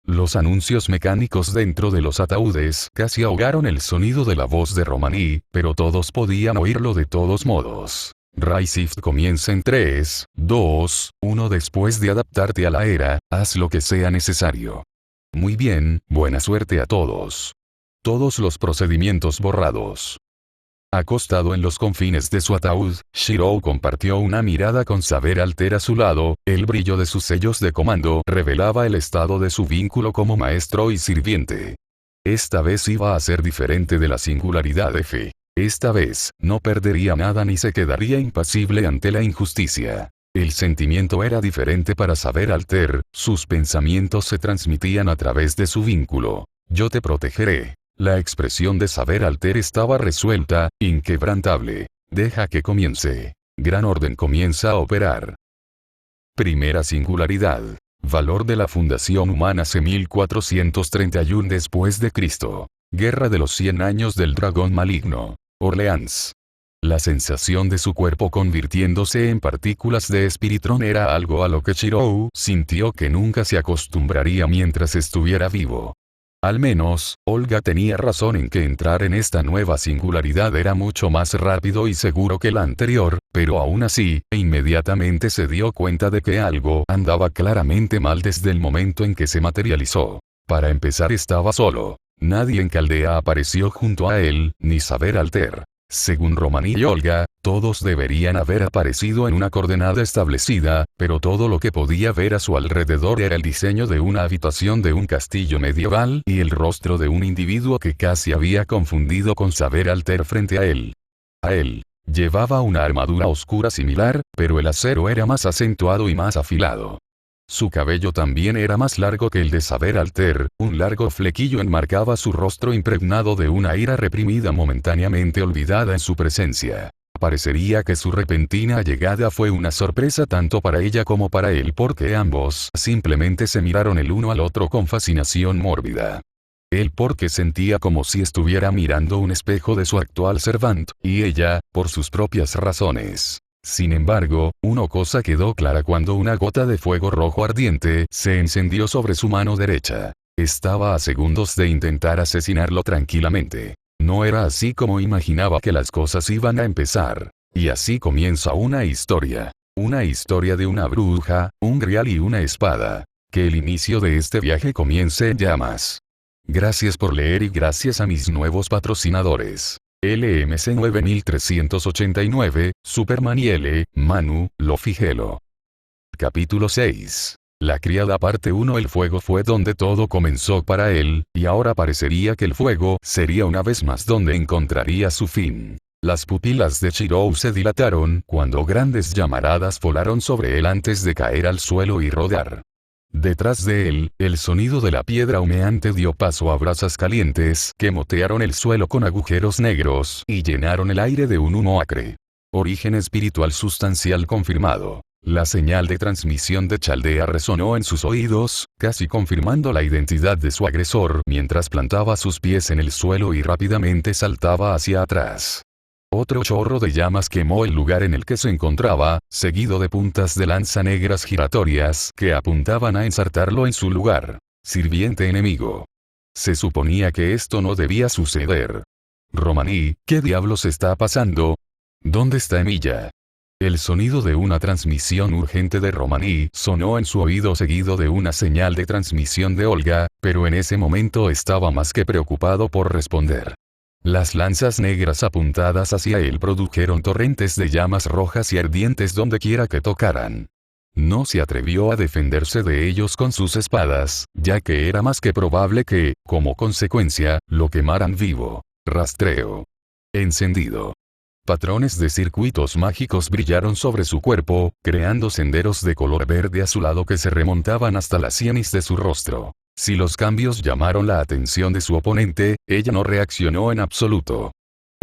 Los anuncios mecánicos dentro de los ataúdes casi ahogaron el sonido de la voz de Romaní, pero todos podían oírlo de todos modos. Raisift comienza en 3, 2, 1 después de adaptarte a la era, haz lo que sea necesario. Muy bien, buena suerte a todos. Todos los procedimientos borrados. Acostado en los confines de su ataúd, Shirou compartió una mirada con Saber Alter a su lado, el brillo de sus sellos de comando revelaba el estado de su vínculo como maestro y sirviente. Esta vez iba a ser diferente de la singularidad F. Esta vez, no perdería nada ni se quedaría impasible ante la injusticia. El sentimiento era diferente para Saber Alter, sus pensamientos se transmitían a través de su vínculo. Yo te protegeré. La expresión de Saber Alter estaba resuelta, inquebrantable. Deja que comience. Gran Orden comienza a operar. Primera singularidad. Valor de la Fundación Humana C. 1431 después de Cristo. Guerra de los 100 años del dragón maligno. Orleans. La sensación de su cuerpo convirtiéndose en partículas de Spiritron era algo a lo que Shirou sintió que nunca se acostumbraría mientras estuviera vivo. Al menos, Olga tenía razón en que entrar en esta nueva singularidad era mucho más rápido y seguro que la anterior, pero aún así, inmediatamente se dio cuenta de que algo andaba claramente mal desde el momento en que se materializó. Para empezar, estaba solo. Nadie en Caldea apareció junto a él, ni Saber Alter. Según Romaní y Olga, todos deberían haber aparecido en una coordenada establecida, pero todo lo que podía ver a su alrededor era el diseño de una habitación de un castillo medieval y el rostro de un individuo que casi había confundido con Saber Alter frente a él. Llevaba una armadura oscura similar, pero el acero era más acentuado y más afilado. Su cabello también era más largo que el de Saber Alter, un largo flequillo enmarcaba su rostro impregnado de una ira reprimida momentáneamente olvidada en su presencia. Parecería que su repentina llegada fue una sorpresa tanto para ella como para él porque ambos simplemente se miraron el uno al otro con fascinación mórbida. Él porque sentía como si estuviera mirando un espejo de su actual servant, y ella, por sus propias razones. Sin embargo, una cosa quedó clara cuando una gota de fuego rojo ardiente se encendió sobre su mano derecha. Estaba a segundos de intentar asesinarlo tranquilamente. No era así como imaginaba que las cosas iban a empezar. Y así comienza una historia. Una historia de una bruja, un grial y una espada. Que el inicio de este viaje comience en llamas. Gracias por leer y gracias a mis nuevos patrocinadores. LMC 9389, Superman y L, Manu, Lofigelo. Capítulo 6. La criada parte 1. El fuego fue donde todo comenzó para él, y ahora parecería que el fuego sería una vez más donde encontraría su fin. Las pupilas de Chirou se dilataron cuando grandes llamaradas volaron sobre él antes de caer al suelo y rodar. Detrás de él, el sonido de la piedra humeante dio paso a brasas calientes que motearon el suelo con agujeros negros y llenaron el aire de un humo acre. Origen espiritual sustancial confirmado. La señal de transmisión de Chaldea resonó en sus oídos, casi confirmando la identidad de su agresor mientras plantaba sus pies en el suelo y rápidamente saltaba hacia atrás. Otro chorro de llamas quemó el lugar en el que se encontraba, seguido de puntas de lanza negras giratorias que apuntaban a ensartarlo en su lugar. Sirviente enemigo. Se suponía que esto no debía suceder. Romaní, ¿qué diablos está pasando? ¿Dónde está Emilia? El sonido de una transmisión urgente de Romaní sonó en su oído seguido de una señal de transmisión de Olga, pero en ese momento estaba más que preocupado por responder. Las lanzas negras apuntadas hacia él produjeron torrentes de llamas rojas y ardientes donde quiera que tocaran. No se atrevió a defenderse de ellos con sus espadas, ya que era más que probable que, como consecuencia, lo quemaran vivo. Rastreo. Encendido. Patrones de circuitos mágicos brillaron sobre su cuerpo, creando senderos de color verde azulado que se remontaban hasta la sienes de su rostro. Si los cambios llamaron la atención de su oponente, ella no reaccionó en absoluto.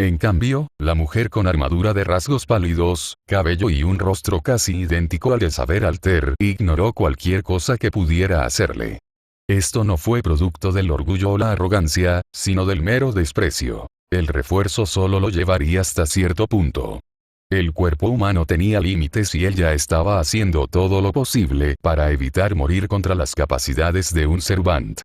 En cambio, la mujer con armadura de rasgos pálidos, cabello y un rostro casi idéntico al de Saber Alter, ignoró cualquier cosa que pudiera hacerle. Esto no fue producto del orgullo o la arrogancia, sino del mero desprecio. El refuerzo solo lo llevaría hasta cierto punto. El cuerpo humano tenía límites y ella estaba haciendo todo lo posible para evitar morir contra las capacidades de un servant.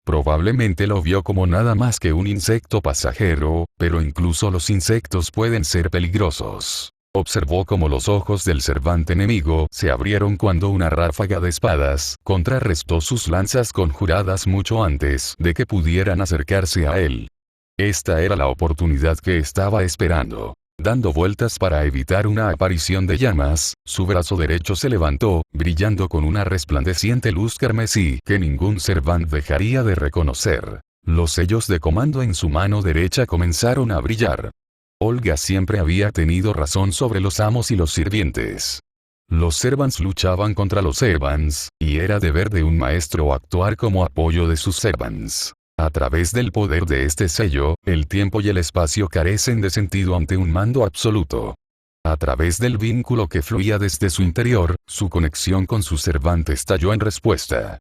Probablemente lo vio como nada más que un insecto pasajero, pero incluso los insectos pueden ser peligrosos. Observó cómo los ojos del servant enemigo se abrieron cuando una ráfaga de espadas contrarrestó sus lanzas conjuradas mucho antes de que pudieran acercarse a él. Esta era la oportunidad que estaba esperando. Dando vueltas para evitar una aparición de llamas, su brazo derecho se levantó, brillando con una resplandeciente luz carmesí que ningún servant dejaría de reconocer. Los sellos de comando en su mano derecha comenzaron a brillar. Olga siempre había tenido razón sobre los amos y los sirvientes. Los servants luchaban contra los servants, y era deber de un maestro actuar como apoyo de sus servants. A través del poder de este sello, el tiempo y el espacio carecen de sentido ante un mando absoluto. A través del vínculo que fluía desde su interior, su conexión con su servante estalló en respuesta.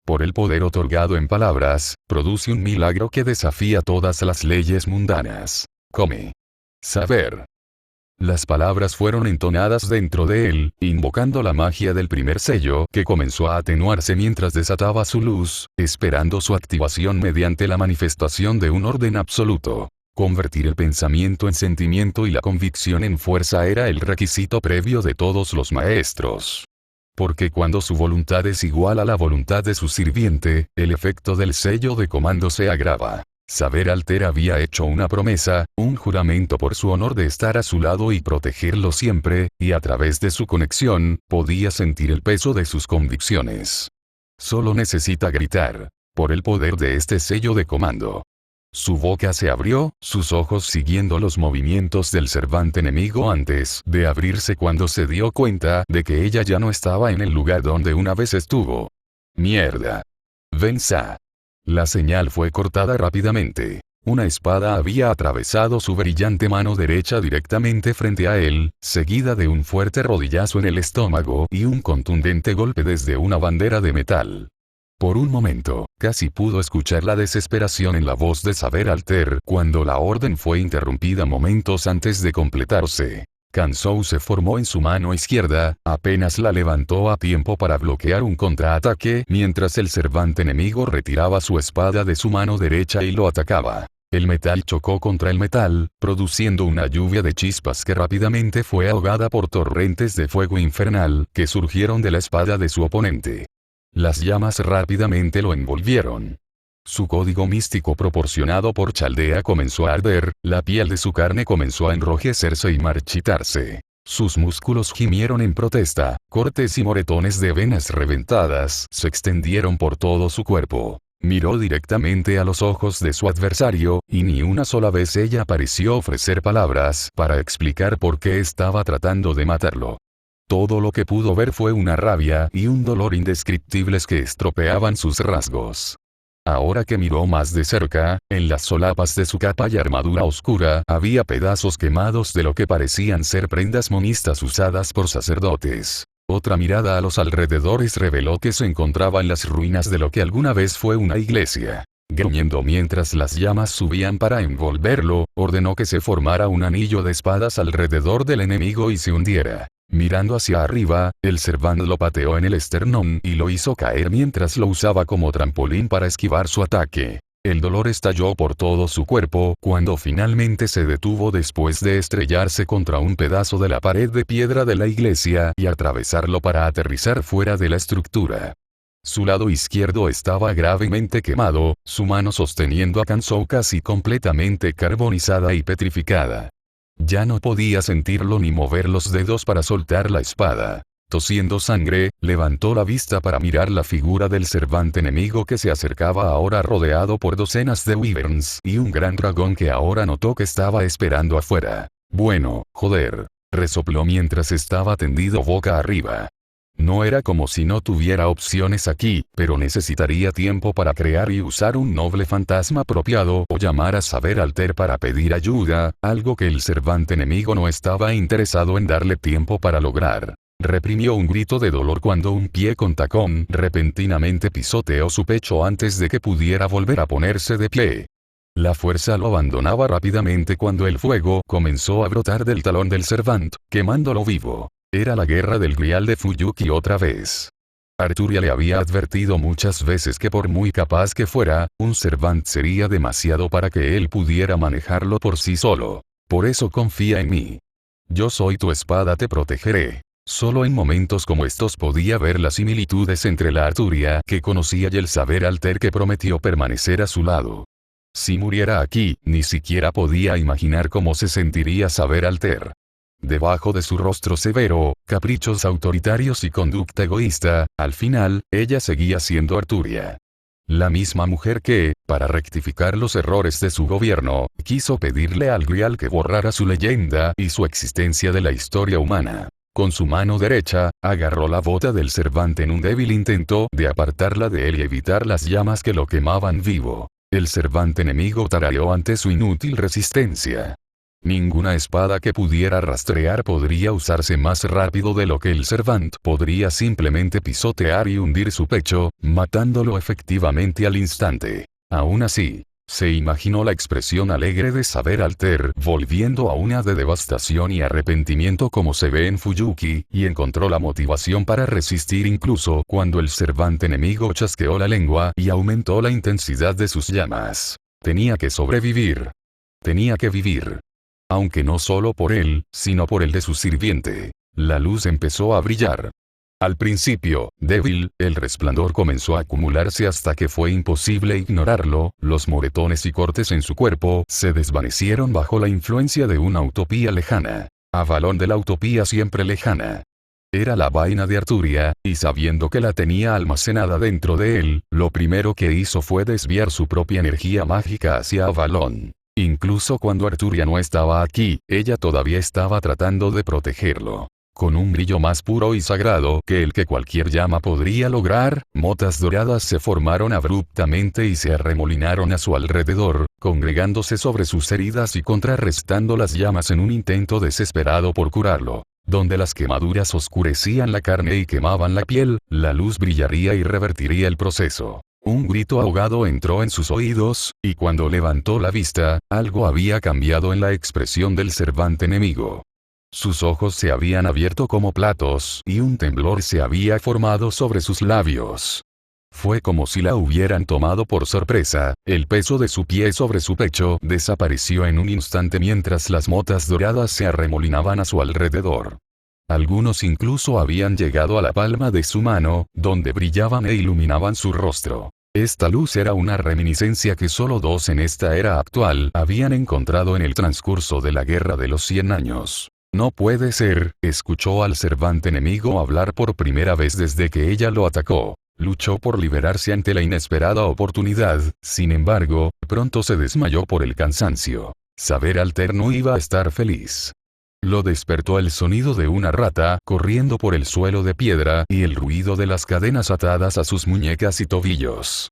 Por el poder otorgado en palabras, produce un milagro que desafía todas las leyes mundanas. Come. Saber. Las palabras fueron entonadas dentro de él, invocando la magia del primer sello que comenzó a atenuarse mientras desataba su luz, esperando su activación mediante la manifestación de un orden absoluto. Convertir el pensamiento en sentimiento y la convicción en fuerza era el requisito previo de todos los maestros. Porque cuando su voluntad es igual a la voluntad de su sirviente, el efecto del sello de comando se agrava. Saber Alter había hecho una promesa, un juramento por su honor de estar a su lado y protegerlo siempre, y a través de su conexión, podía sentir el peso de sus convicciones. Solo necesita gritar, por el poder de este sello de comando. Su boca se abrió, sus ojos siguiendo los movimientos del servante enemigo antes de abrirse cuando se dio cuenta de que ella ya no estaba en el lugar donde una vez estuvo. Mierda. Venza. La señal fue cortada rápidamente. Una espada había atravesado su brillante mano derecha directamente frente a él, seguida de un fuerte rodillazo en el estómago y un contundente golpe desde una bandera de metal. Por un momento, casi pudo escuchar la desesperación en la voz de Saber Alter cuando la orden fue interrumpida momentos antes de completarse. Kansou se formó en su mano izquierda, apenas la levantó a tiempo para bloquear un contraataque mientras el servante enemigo retiraba su espada de su mano derecha y lo atacaba. El metal chocó contra el metal, produciendo una lluvia de chispas que rápidamente fue ahogada por torrentes de fuego infernal que surgieron de la espada de su oponente. Las llamas rápidamente lo envolvieron. Su código místico proporcionado por Chaldea comenzó a arder, la piel de su carne comenzó a enrojecerse y marchitarse. Sus músculos gimieron en protesta, cortes y moretones de venas reventadas se extendieron por todo su cuerpo. Miró directamente a los ojos de su adversario, y ni una sola vez ella pareció ofrecer palabras para explicar por qué estaba tratando de matarlo. Todo lo que pudo ver fue una rabia y un dolor indescriptibles que estropeaban sus rasgos. Ahora que miró más de cerca, en las solapas de su capa y armadura oscura había pedazos quemados de lo que parecían ser prendas monistas usadas por sacerdotes. Otra mirada a los alrededores reveló que se encontraba en las ruinas de lo que alguna vez fue una iglesia. Gruñendo mientras las llamas subían para envolverlo, ordenó que se formara un anillo de espadas alrededor del enemigo y se hundiera. Mirando hacia arriba, el servant lo pateó en el esternón y lo hizo caer mientras lo usaba como trampolín para esquivar su ataque. El dolor estalló por todo su cuerpo cuando finalmente se detuvo después de estrellarse contra un pedazo de la pared de piedra de la iglesia y atravesarlo para aterrizar fuera de la estructura. Su lado izquierdo estaba gravemente quemado, su mano sosteniendo a Kansou casi completamente carbonizada y petrificada. Ya no podía sentirlo ni mover los dedos para soltar la espada. Tosiendo sangre, levantó la vista para mirar la figura del servante enemigo que se acercaba ahora rodeado por docenas de wyverns y un gran dragón que ahora notó que estaba esperando afuera. Bueno, joder, resopló mientras estaba tendido boca arriba. No era como si no tuviera opciones aquí, pero necesitaría tiempo para crear y usar un noble fantasma apropiado o llamar a Saber Alter para pedir ayuda, algo que el servante enemigo no estaba interesado en darle tiempo para lograr. Reprimió un grito de dolor cuando un pie con tacón repentinamente pisoteó su pecho antes de que pudiera volver a ponerse de pie. La fuerza lo abandonaba rápidamente cuando el fuego comenzó a brotar del talón del servant, quemándolo vivo. Era la guerra del Grial de Fuyuki otra vez. Arturia le había advertido muchas veces que por muy capaz que fuera, un servant sería demasiado para que él pudiera manejarlo por sí solo. Por eso confía en mí. Yo soy tu espada, te protegeré. Solo en momentos como estos podía ver las similitudes entre la Arturia que conocía y el Saber Alter que prometió permanecer a su lado. Si muriera aquí, ni siquiera podía imaginar cómo se sentiría Saber Alter. Debajo de su rostro severo, caprichos autoritarios y conducta egoísta, al final, ella seguía siendo Arturia. La misma mujer que, para rectificar los errores de su gobierno, quiso pedirle al Grial que borrara su leyenda y su existencia de la historia humana. Con su mano derecha, agarró la bota del servante en un débil intento de apartarla de él y evitar las llamas que lo quemaban vivo. El servante enemigo tarareó ante su inútil resistencia. Ninguna espada que pudiera rastrear podría usarse más rápido de lo que el servant podría simplemente pisotear y hundir su pecho, matándolo efectivamente al instante. Aún así, Se imaginó la expresión alegre de Saber Alter volviendo a una de devastación y arrepentimiento como se ve en Fuyuki, y encontró la motivación para resistir incluso cuando el Cervante enemigo chasqueó la lengua y aumentó la intensidad de sus llamas. Tenía que sobrevivir. Tenía que vivir. Aunque no solo por él, sino por el de su sirviente. La luz empezó a brillar. Al principio, débil, el resplandor comenzó a acumularse hasta que fue imposible ignorarlo, los moretones y cortes en su cuerpo se desvanecieron bajo la influencia de una utopía lejana. Avalón de la utopía siempre lejana. Era la vaina de Arturia, y sabiendo que la tenía almacenada dentro de él, lo primero que hizo fue desviar su propia energía mágica hacia Avalón. Incluso cuando Arturia no estaba aquí, ella todavía estaba tratando de protegerlo. Con un brillo más puro y sagrado que el que cualquier llama podría lograr, motas doradas se formaron abruptamente y se arremolinaron a su alrededor, congregándose sobre sus heridas y contrarrestando las llamas en un intento desesperado por curarlo. Donde las quemaduras oscurecían la carne y quemaban la piel, la luz brillaría y revertiría el proceso. Un grito ahogado entró en sus oídos, y cuando levantó la vista, algo había cambiado en la expresión del Cervante enemigo. Sus ojos se habían abierto como platos y un temblor se había formado sobre sus labios. Fue como si la hubieran tomado por sorpresa, el peso de su pie sobre su pecho desapareció en un instante mientras las motas doradas se arremolinaban a su alrededor. Algunos incluso habían llegado a la palma de su mano, donde brillaban e iluminaban su rostro. Esta luz era una reminiscencia que solo dos en esta era actual habían encontrado en el transcurso de la Guerra de los 100 años. No puede ser, escuchó al Cervante enemigo hablar por primera vez desde que ella lo atacó. Luchó por liberarse ante la inesperada oportunidad, sin embargo, pronto se desmayó por el cansancio. Saber Alter no iba a estar feliz. Lo despertó el sonido de una rata corriendo por el suelo de piedra y el ruido de las cadenas atadas a sus muñecas y tobillos.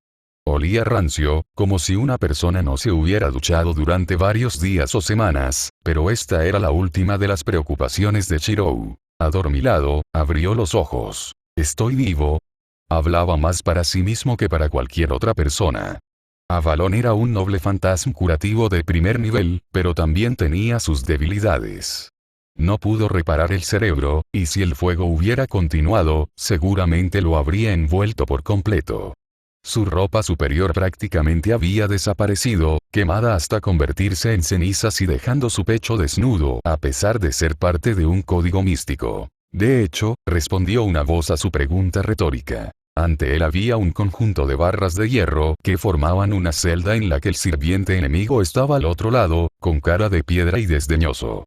Olía rancio, como si una persona no se hubiera duchado durante varios días o semanas, pero esta era la última de las preocupaciones de Shirou. Adormilado, abrió los ojos. «Estoy vivo». Hablaba más para sí mismo que para cualquier otra persona. Avalón era un noble fantasma curativo de primer nivel, pero también tenía sus debilidades. No pudo reparar el cerebro, y si el fuego hubiera continuado, seguramente lo habría envuelto por completo. Su ropa superior prácticamente había desaparecido, quemada hasta convertirse en cenizas y dejando su pecho desnudo a pesar de ser parte de un código místico. De hecho, respondió una voz a su pregunta retórica. Ante él había un conjunto de barras de hierro que formaban una celda en la que el sirviente enemigo estaba al otro lado, con cara de piedra y desdeñoso.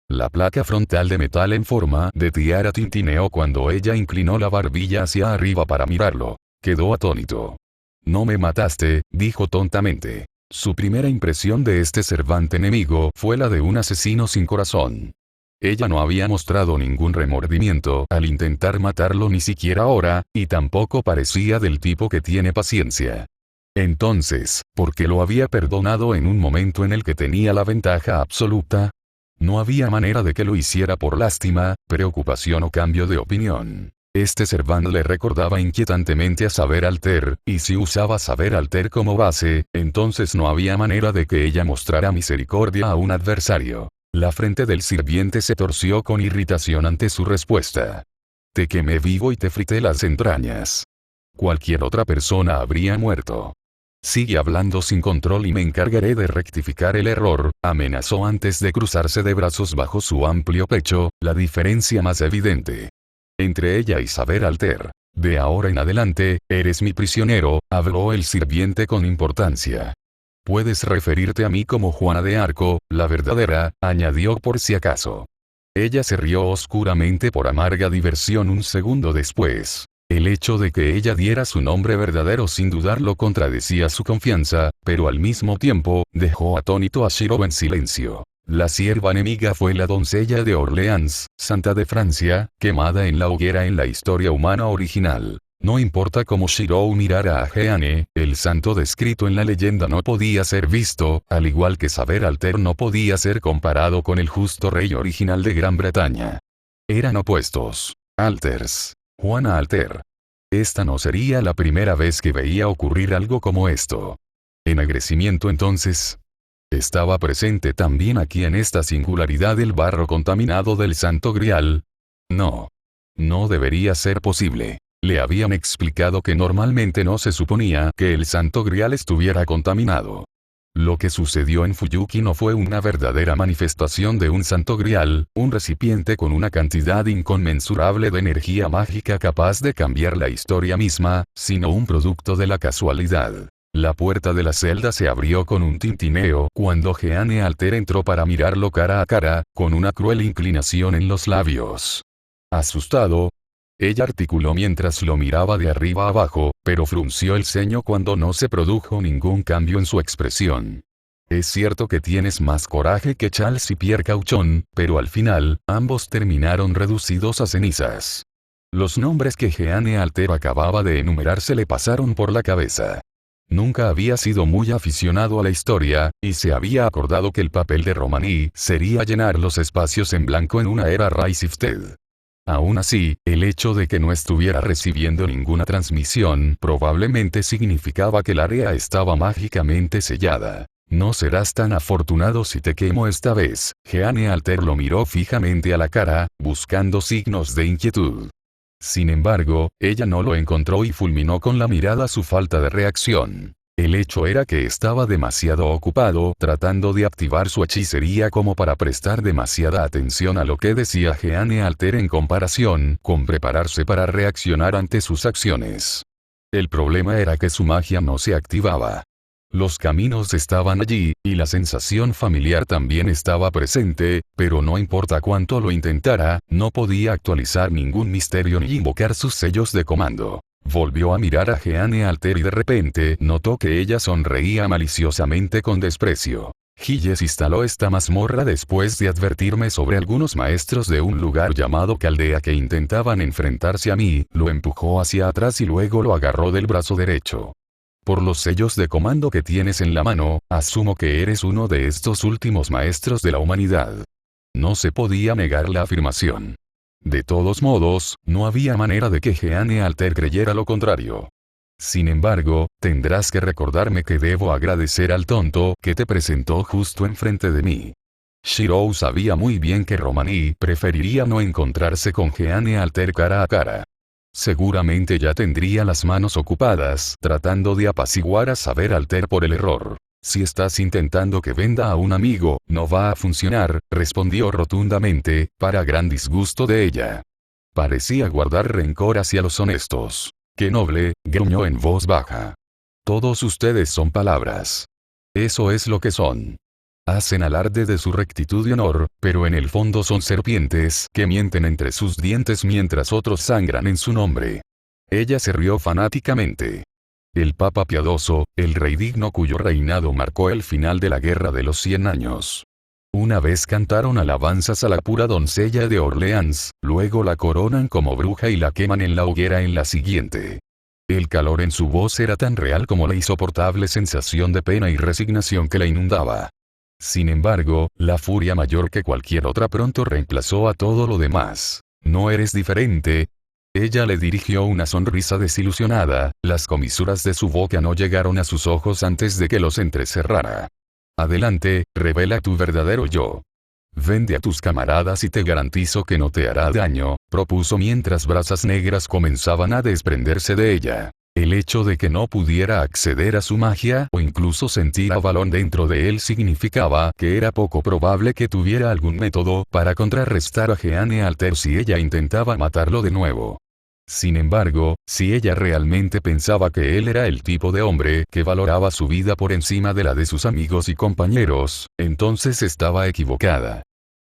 La placa frontal de metal en forma de tiara tintineó cuando ella inclinó la barbilla hacia arriba para mirarlo. Quedó atónito. «No me mataste», dijo tontamente. Su primera impresión de este Cervante enemigo fue la de un asesino sin corazón. Ella no había mostrado ningún remordimiento al intentar matarlo ni siquiera ahora, y tampoco parecía del tipo que tiene paciencia. Entonces, ¿por qué lo había perdonado en un momento en el que tenía la ventaja absoluta? No había manera de que lo hiciera por lástima, preocupación o cambio de opinión. Este Cervante le recordaba inquietantemente a Saber Alter, y si usaba Saber Alter como base, entonces no había manera de que ella mostrara misericordia a un adversario. La frente del sirviente se torció con irritación ante su respuesta. «Te quemé vivo y te frité las entrañas. Cualquier otra persona habría muerto. Sigue hablando sin control y me encargaré de rectificar el error», amenazó antes de cruzarse de brazos bajo su amplio pecho, la diferencia más evidente entre ella y Saber Alter. «De ahora en adelante, eres mi prisionero», habló el sirviente con importancia. «Puedes referirte a mí como Juana de Arco, la verdadera», añadió por si acaso. Ella se rió oscuramente por amarga diversión un segundo después. El hecho de que ella diera su nombre verdadero sin dudarlo contradecía su confianza, pero al mismo tiempo, dejó atónito a Shirou en silencio. La sierva enemiga fue la doncella de Orleans, santa de Francia, quemada en la hoguera en la historia humana original. No importa cómo Shirou mirara a Jeanne, el santo descrito en la leyenda no podía ser visto, al igual que Saber Alter no podía ser comparado con el justo rey original de Gran Bretaña. Eran opuestos. Alters. Juana Alter. Esta no sería la primera vez que veía ocurrir algo como esto. Ennegrecimiento entonces. ¿Estaba presente también aquí en esta singularidad el barro contaminado del Santo Grial? No. No debería ser posible. Le habían explicado que normalmente no se suponía que el Santo Grial estuviera contaminado. Lo que sucedió en Fuyuki no fue una verdadera manifestación de un Santo Grial, un recipiente con una cantidad inconmensurable de energía mágica capaz de cambiar la historia misma, sino un producto de la casualidad. La puerta de la celda se abrió con un tintineo cuando Jeanne Alter entró para mirarlo cara a cara, con una cruel inclinación en los labios. Asustado, ella articuló mientras lo miraba de arriba a abajo, pero frunció el ceño cuando no se produjo ningún cambio en su expresión. Es cierto que tienes más coraje que Charles y Pierre Cauchon, pero al final, ambos terminaron reducidos a cenizas. Los nombres que Jeanne Alter acababa de enumerar se le pasaron por la cabeza. Nunca había sido muy aficionado a la historia, y se había acordado que el papel de Romani sería llenar los espacios en blanco en una era Ray-Shifted. Aún así, el hecho de que no estuviera recibiendo ninguna transmisión probablemente significaba que el área estaba mágicamente sellada. No serás tan afortunado si te quemo esta vez. Jeanne Alter lo miró fijamente a la cara, buscando signos de inquietud. Sin embargo, ella no lo encontró y fulminó con la mirada su falta de reacción. El hecho era que estaba demasiado ocupado tratando de activar su hechicería como para prestar demasiada atención a lo que decía Jeanne Alter en comparación con prepararse para reaccionar ante sus acciones. El problema era que su magia no se activaba. Los caminos estaban allí, y la sensación familiar también estaba presente, pero no importa cuánto lo intentara, no podía actualizar ningún misterio ni invocar sus sellos de comando. Volvió a mirar a Jeanne Alter y de repente notó que ella sonreía maliciosamente con desprecio. Gilles instaló esta mazmorra después de advertirme sobre algunos maestros de un lugar llamado Caldea que intentaban enfrentarse a mí, lo empujó hacia atrás y luego lo agarró del brazo derecho. Por los sellos de comando que tienes en la mano, asumo que eres uno de estos últimos maestros de la humanidad. No se podía negar la afirmación. De todos modos, no había manera de que Jeanne Alter creyera lo contrario. Sin embargo, tendrás que recordarme que debo agradecer al tonto que te presentó justo enfrente de mí. Shirou sabía muy bien que Romani preferiría no encontrarse con Jeanne Alter cara a cara. Seguramente ya tendría las manos ocupadas tratando de apaciguar a Saber Alter por el error. Si estás intentando que venda a un amigo, no va a funcionar, respondió rotundamente, para gran disgusto de ella. Parecía guardar rencor hacia los honestos. ¡Qué noble!, gruñó en voz baja. Todos ustedes son palabras. Eso es lo que son. Hacen alarde de su rectitud y honor, pero en el fondo son serpientes que mienten entre sus dientes mientras otros sangran en su nombre. Ella se rió fanáticamente. El Papa piadoso, el rey digno cuyo reinado marcó el final de la Guerra de los 100 años. Una vez cantaron alabanzas a la pura doncella de Orleans, luego la coronan como bruja y la queman en la hoguera en la siguiente. El calor en su voz era tan real como la insoportable sensación de pena y resignación que la inundaba. Sin embargo, la furia mayor que cualquier otra pronto reemplazó a todo lo demás. ¿No eres diferente? Ella le dirigió una sonrisa desilusionada, las comisuras de su boca no llegaron a sus ojos antes de que los entrecerrara. Adelante, revela tu verdadero yo. Vende a tus camaradas y te garantizo que no te hará daño, propuso mientras brasas negras comenzaban a desprenderse de ella. El hecho de que no pudiera acceder a su magia o incluso sentir a Balón dentro de él significaba que era poco probable que tuviera algún método para contrarrestar a Jeanne Alter si ella intentaba matarlo de nuevo. Sin embargo, si ella realmente pensaba que él era el tipo de hombre que valoraba su vida por encima de la de sus amigos y compañeros, entonces estaba equivocada.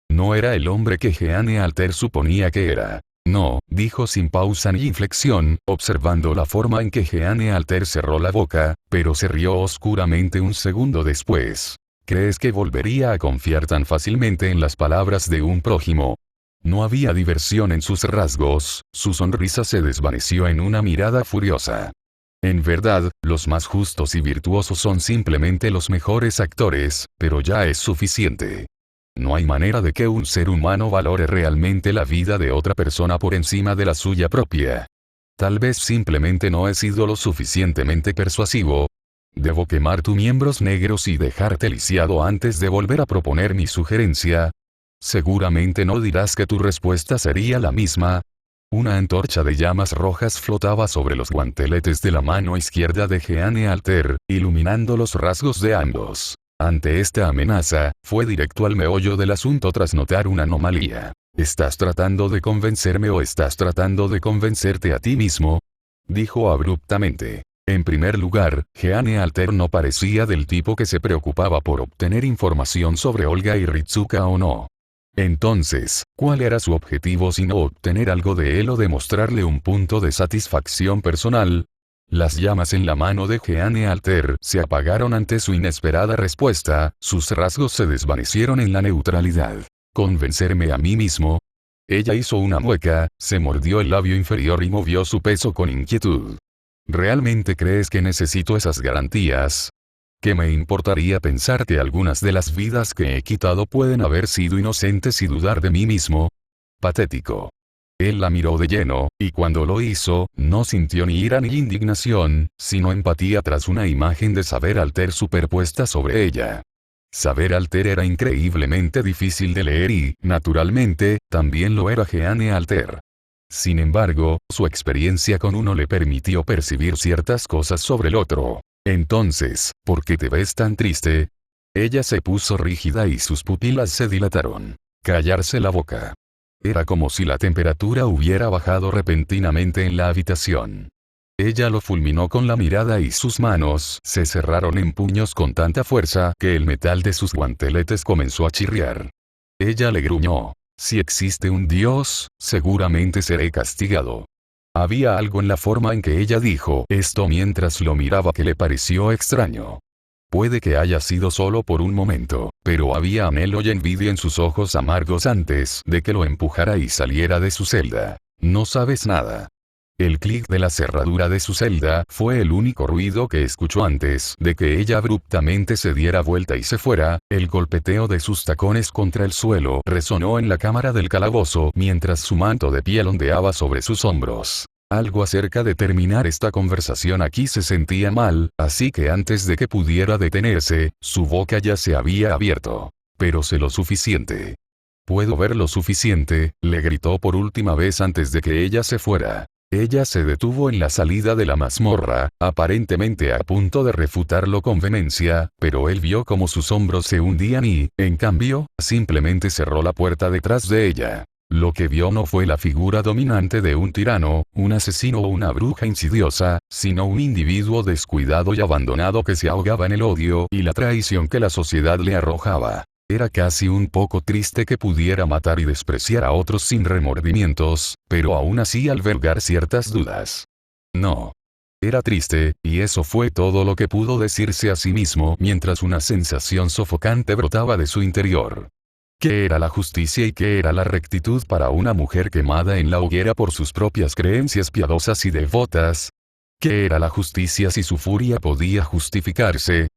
No era el hombre que Jeanne Alter suponía que era. No, dijo sin pausa ni inflexión, observando la forma en que Jeanne Alter cerró la boca, pero se rió oscuramente un segundo después. ¿Crees que volvería a confiar tan fácilmente en las palabras de un prójimo? No había diversión en sus rasgos, su sonrisa se desvaneció en una mirada furiosa. En verdad, los más justos y virtuosos son simplemente los mejores actores, pero ya es suficiente. No hay manera de que un ser humano valore realmente la vida de otra persona por encima de la suya propia. Tal vez simplemente no he sido lo suficientemente persuasivo. ¿Debo quemar tus miembros negros y dejarte lisiado antes de volver a proponer mi sugerencia? Seguramente no dirás que tu respuesta sería la misma. Una antorcha de llamas rojas flotaba sobre los guanteletes de la mano izquierda de Jeanne Alter, iluminando los rasgos de ambos. Ante esta amenaza, fue directo al meollo del asunto tras notar una anomalía. ¿Estás tratando de convencerme o estás tratando de convencerte a ti mismo? Dijo abruptamente. En primer lugar, Jeanne Alter no parecía del tipo que se preocupaba por obtener información sobre Olga y Ritsuka o no. Entonces, ¿cuál era su objetivo sino obtener algo de él o demostrarle un punto de satisfacción personal? Las llamas en la mano de Jeanne Alter se apagaron ante su inesperada respuesta, sus rasgos se desvanecieron en la neutralidad. ¿Convencerme a mí mismo? Ella hizo una mueca, se mordió el labio inferior y movió su peso con inquietud. ¿Realmente crees que necesito esas garantías? ¿Qué me importaría pensar que algunas de las vidas que he quitado pueden haber sido inocentes y dudar de mí mismo? Patético. Él la miró de lleno, y cuando lo hizo, no sintió ni ira ni indignación, sino empatía tras una imagen de Saber Alter superpuesta sobre ella. Saber Alter era increíblemente difícil de leer y, naturalmente, también lo era Jeanne Alter. Sin embargo, su experiencia con uno le permitió percibir ciertas cosas sobre el otro. Entonces, ¿por qué te ves tan triste? Ella se puso rígida y sus pupilas se dilataron. Callarse la boca. Era como si la temperatura hubiera bajado repentinamente en la habitación. Ella lo fulminó con la mirada y sus manos se cerraron en puños con tanta fuerza que el metal de sus guanteletes comenzó a chirriar. Ella le gruñó. Si existe un Dios, seguramente seré castigado. Había algo en la forma en que ella dijo esto mientras lo miraba que le pareció extraño. Puede que haya sido solo por un momento, pero había anhelo y envidia en sus ojos amargos antes de que lo empujara y saliera de su celda. No sabes nada. El clic de la cerradura de su celda fue el único ruido que escuchó antes de que ella abruptamente se diera vuelta y se fuera. El golpeteo de sus tacones contra el suelo resonó en la cámara del calabozo mientras su manto de piel ondeaba sobre sus hombros. Algo acerca de terminar esta conversación aquí se sentía mal, así que antes de que pudiera detenerse, su boca ya se había abierto. Pero sé lo suficiente. Puedo ver lo suficiente, le gritó por última vez antes de que ella se fuera. Ella se detuvo en la salida de la mazmorra, aparentemente a punto de refutarlo con vehemencia, pero él vio cómo sus hombros se hundían y, en cambio, simplemente cerró la puerta detrás de ella. Lo que vio no fue la figura dominante de un tirano, un asesino o una bruja insidiosa, sino un individuo descuidado y abandonado que se ahogaba en el odio y la traición que la sociedad le arrojaba. Era casi un poco triste que pudiera matar y despreciar a otros sin remordimientos, pero aún así albergar ciertas dudas. No. Era triste, y eso fue todo lo que pudo decirse a sí mismo mientras una sensación sofocante brotaba de su interior. ¿Qué era la justicia y qué era la rectitud para una mujer quemada en la hoguera por sus propias creencias piadosas y devotas? ¿Qué era la justicia si su furia podía justificarse?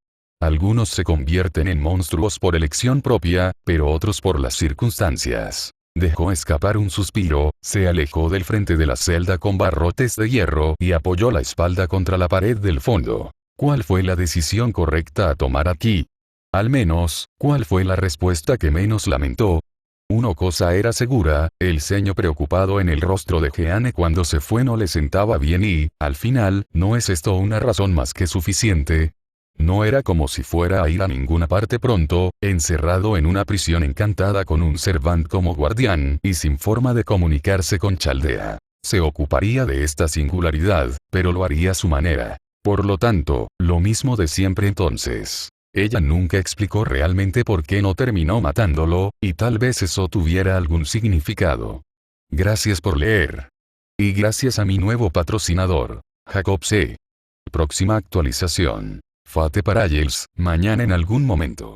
Algunos se convierten en monstruos por elección propia, pero otros por las circunstancias. Dejó escapar un suspiro, se alejó del frente de la celda con barrotes de hierro y apoyó la espalda contra la pared del fondo. ¿Cuál fue la decisión correcta a tomar aquí? Al menos, ¿cuál fue la respuesta que menos lamentó? Una cosa era segura, el ceño preocupado en el rostro de Jeanne cuando se fue no le sentaba bien y, al final, ¿no es esto una razón más que suficiente? No era como si fuera a ir a ninguna parte pronto, encerrado en una prisión encantada con un servant como guardián y sin forma de comunicarse con Chaldea. Se ocuparía de esta singularidad, pero lo haría a su manera. Por lo tanto, lo mismo de siempre entonces. Ella nunca explicó realmente por qué no terminó matándolo, y tal vez eso tuviera algún significado. Gracias por leer. Y gracias a mi nuevo patrocinador, Jacob C. Próxima actualización. Fate Parallels, mañana en algún momento.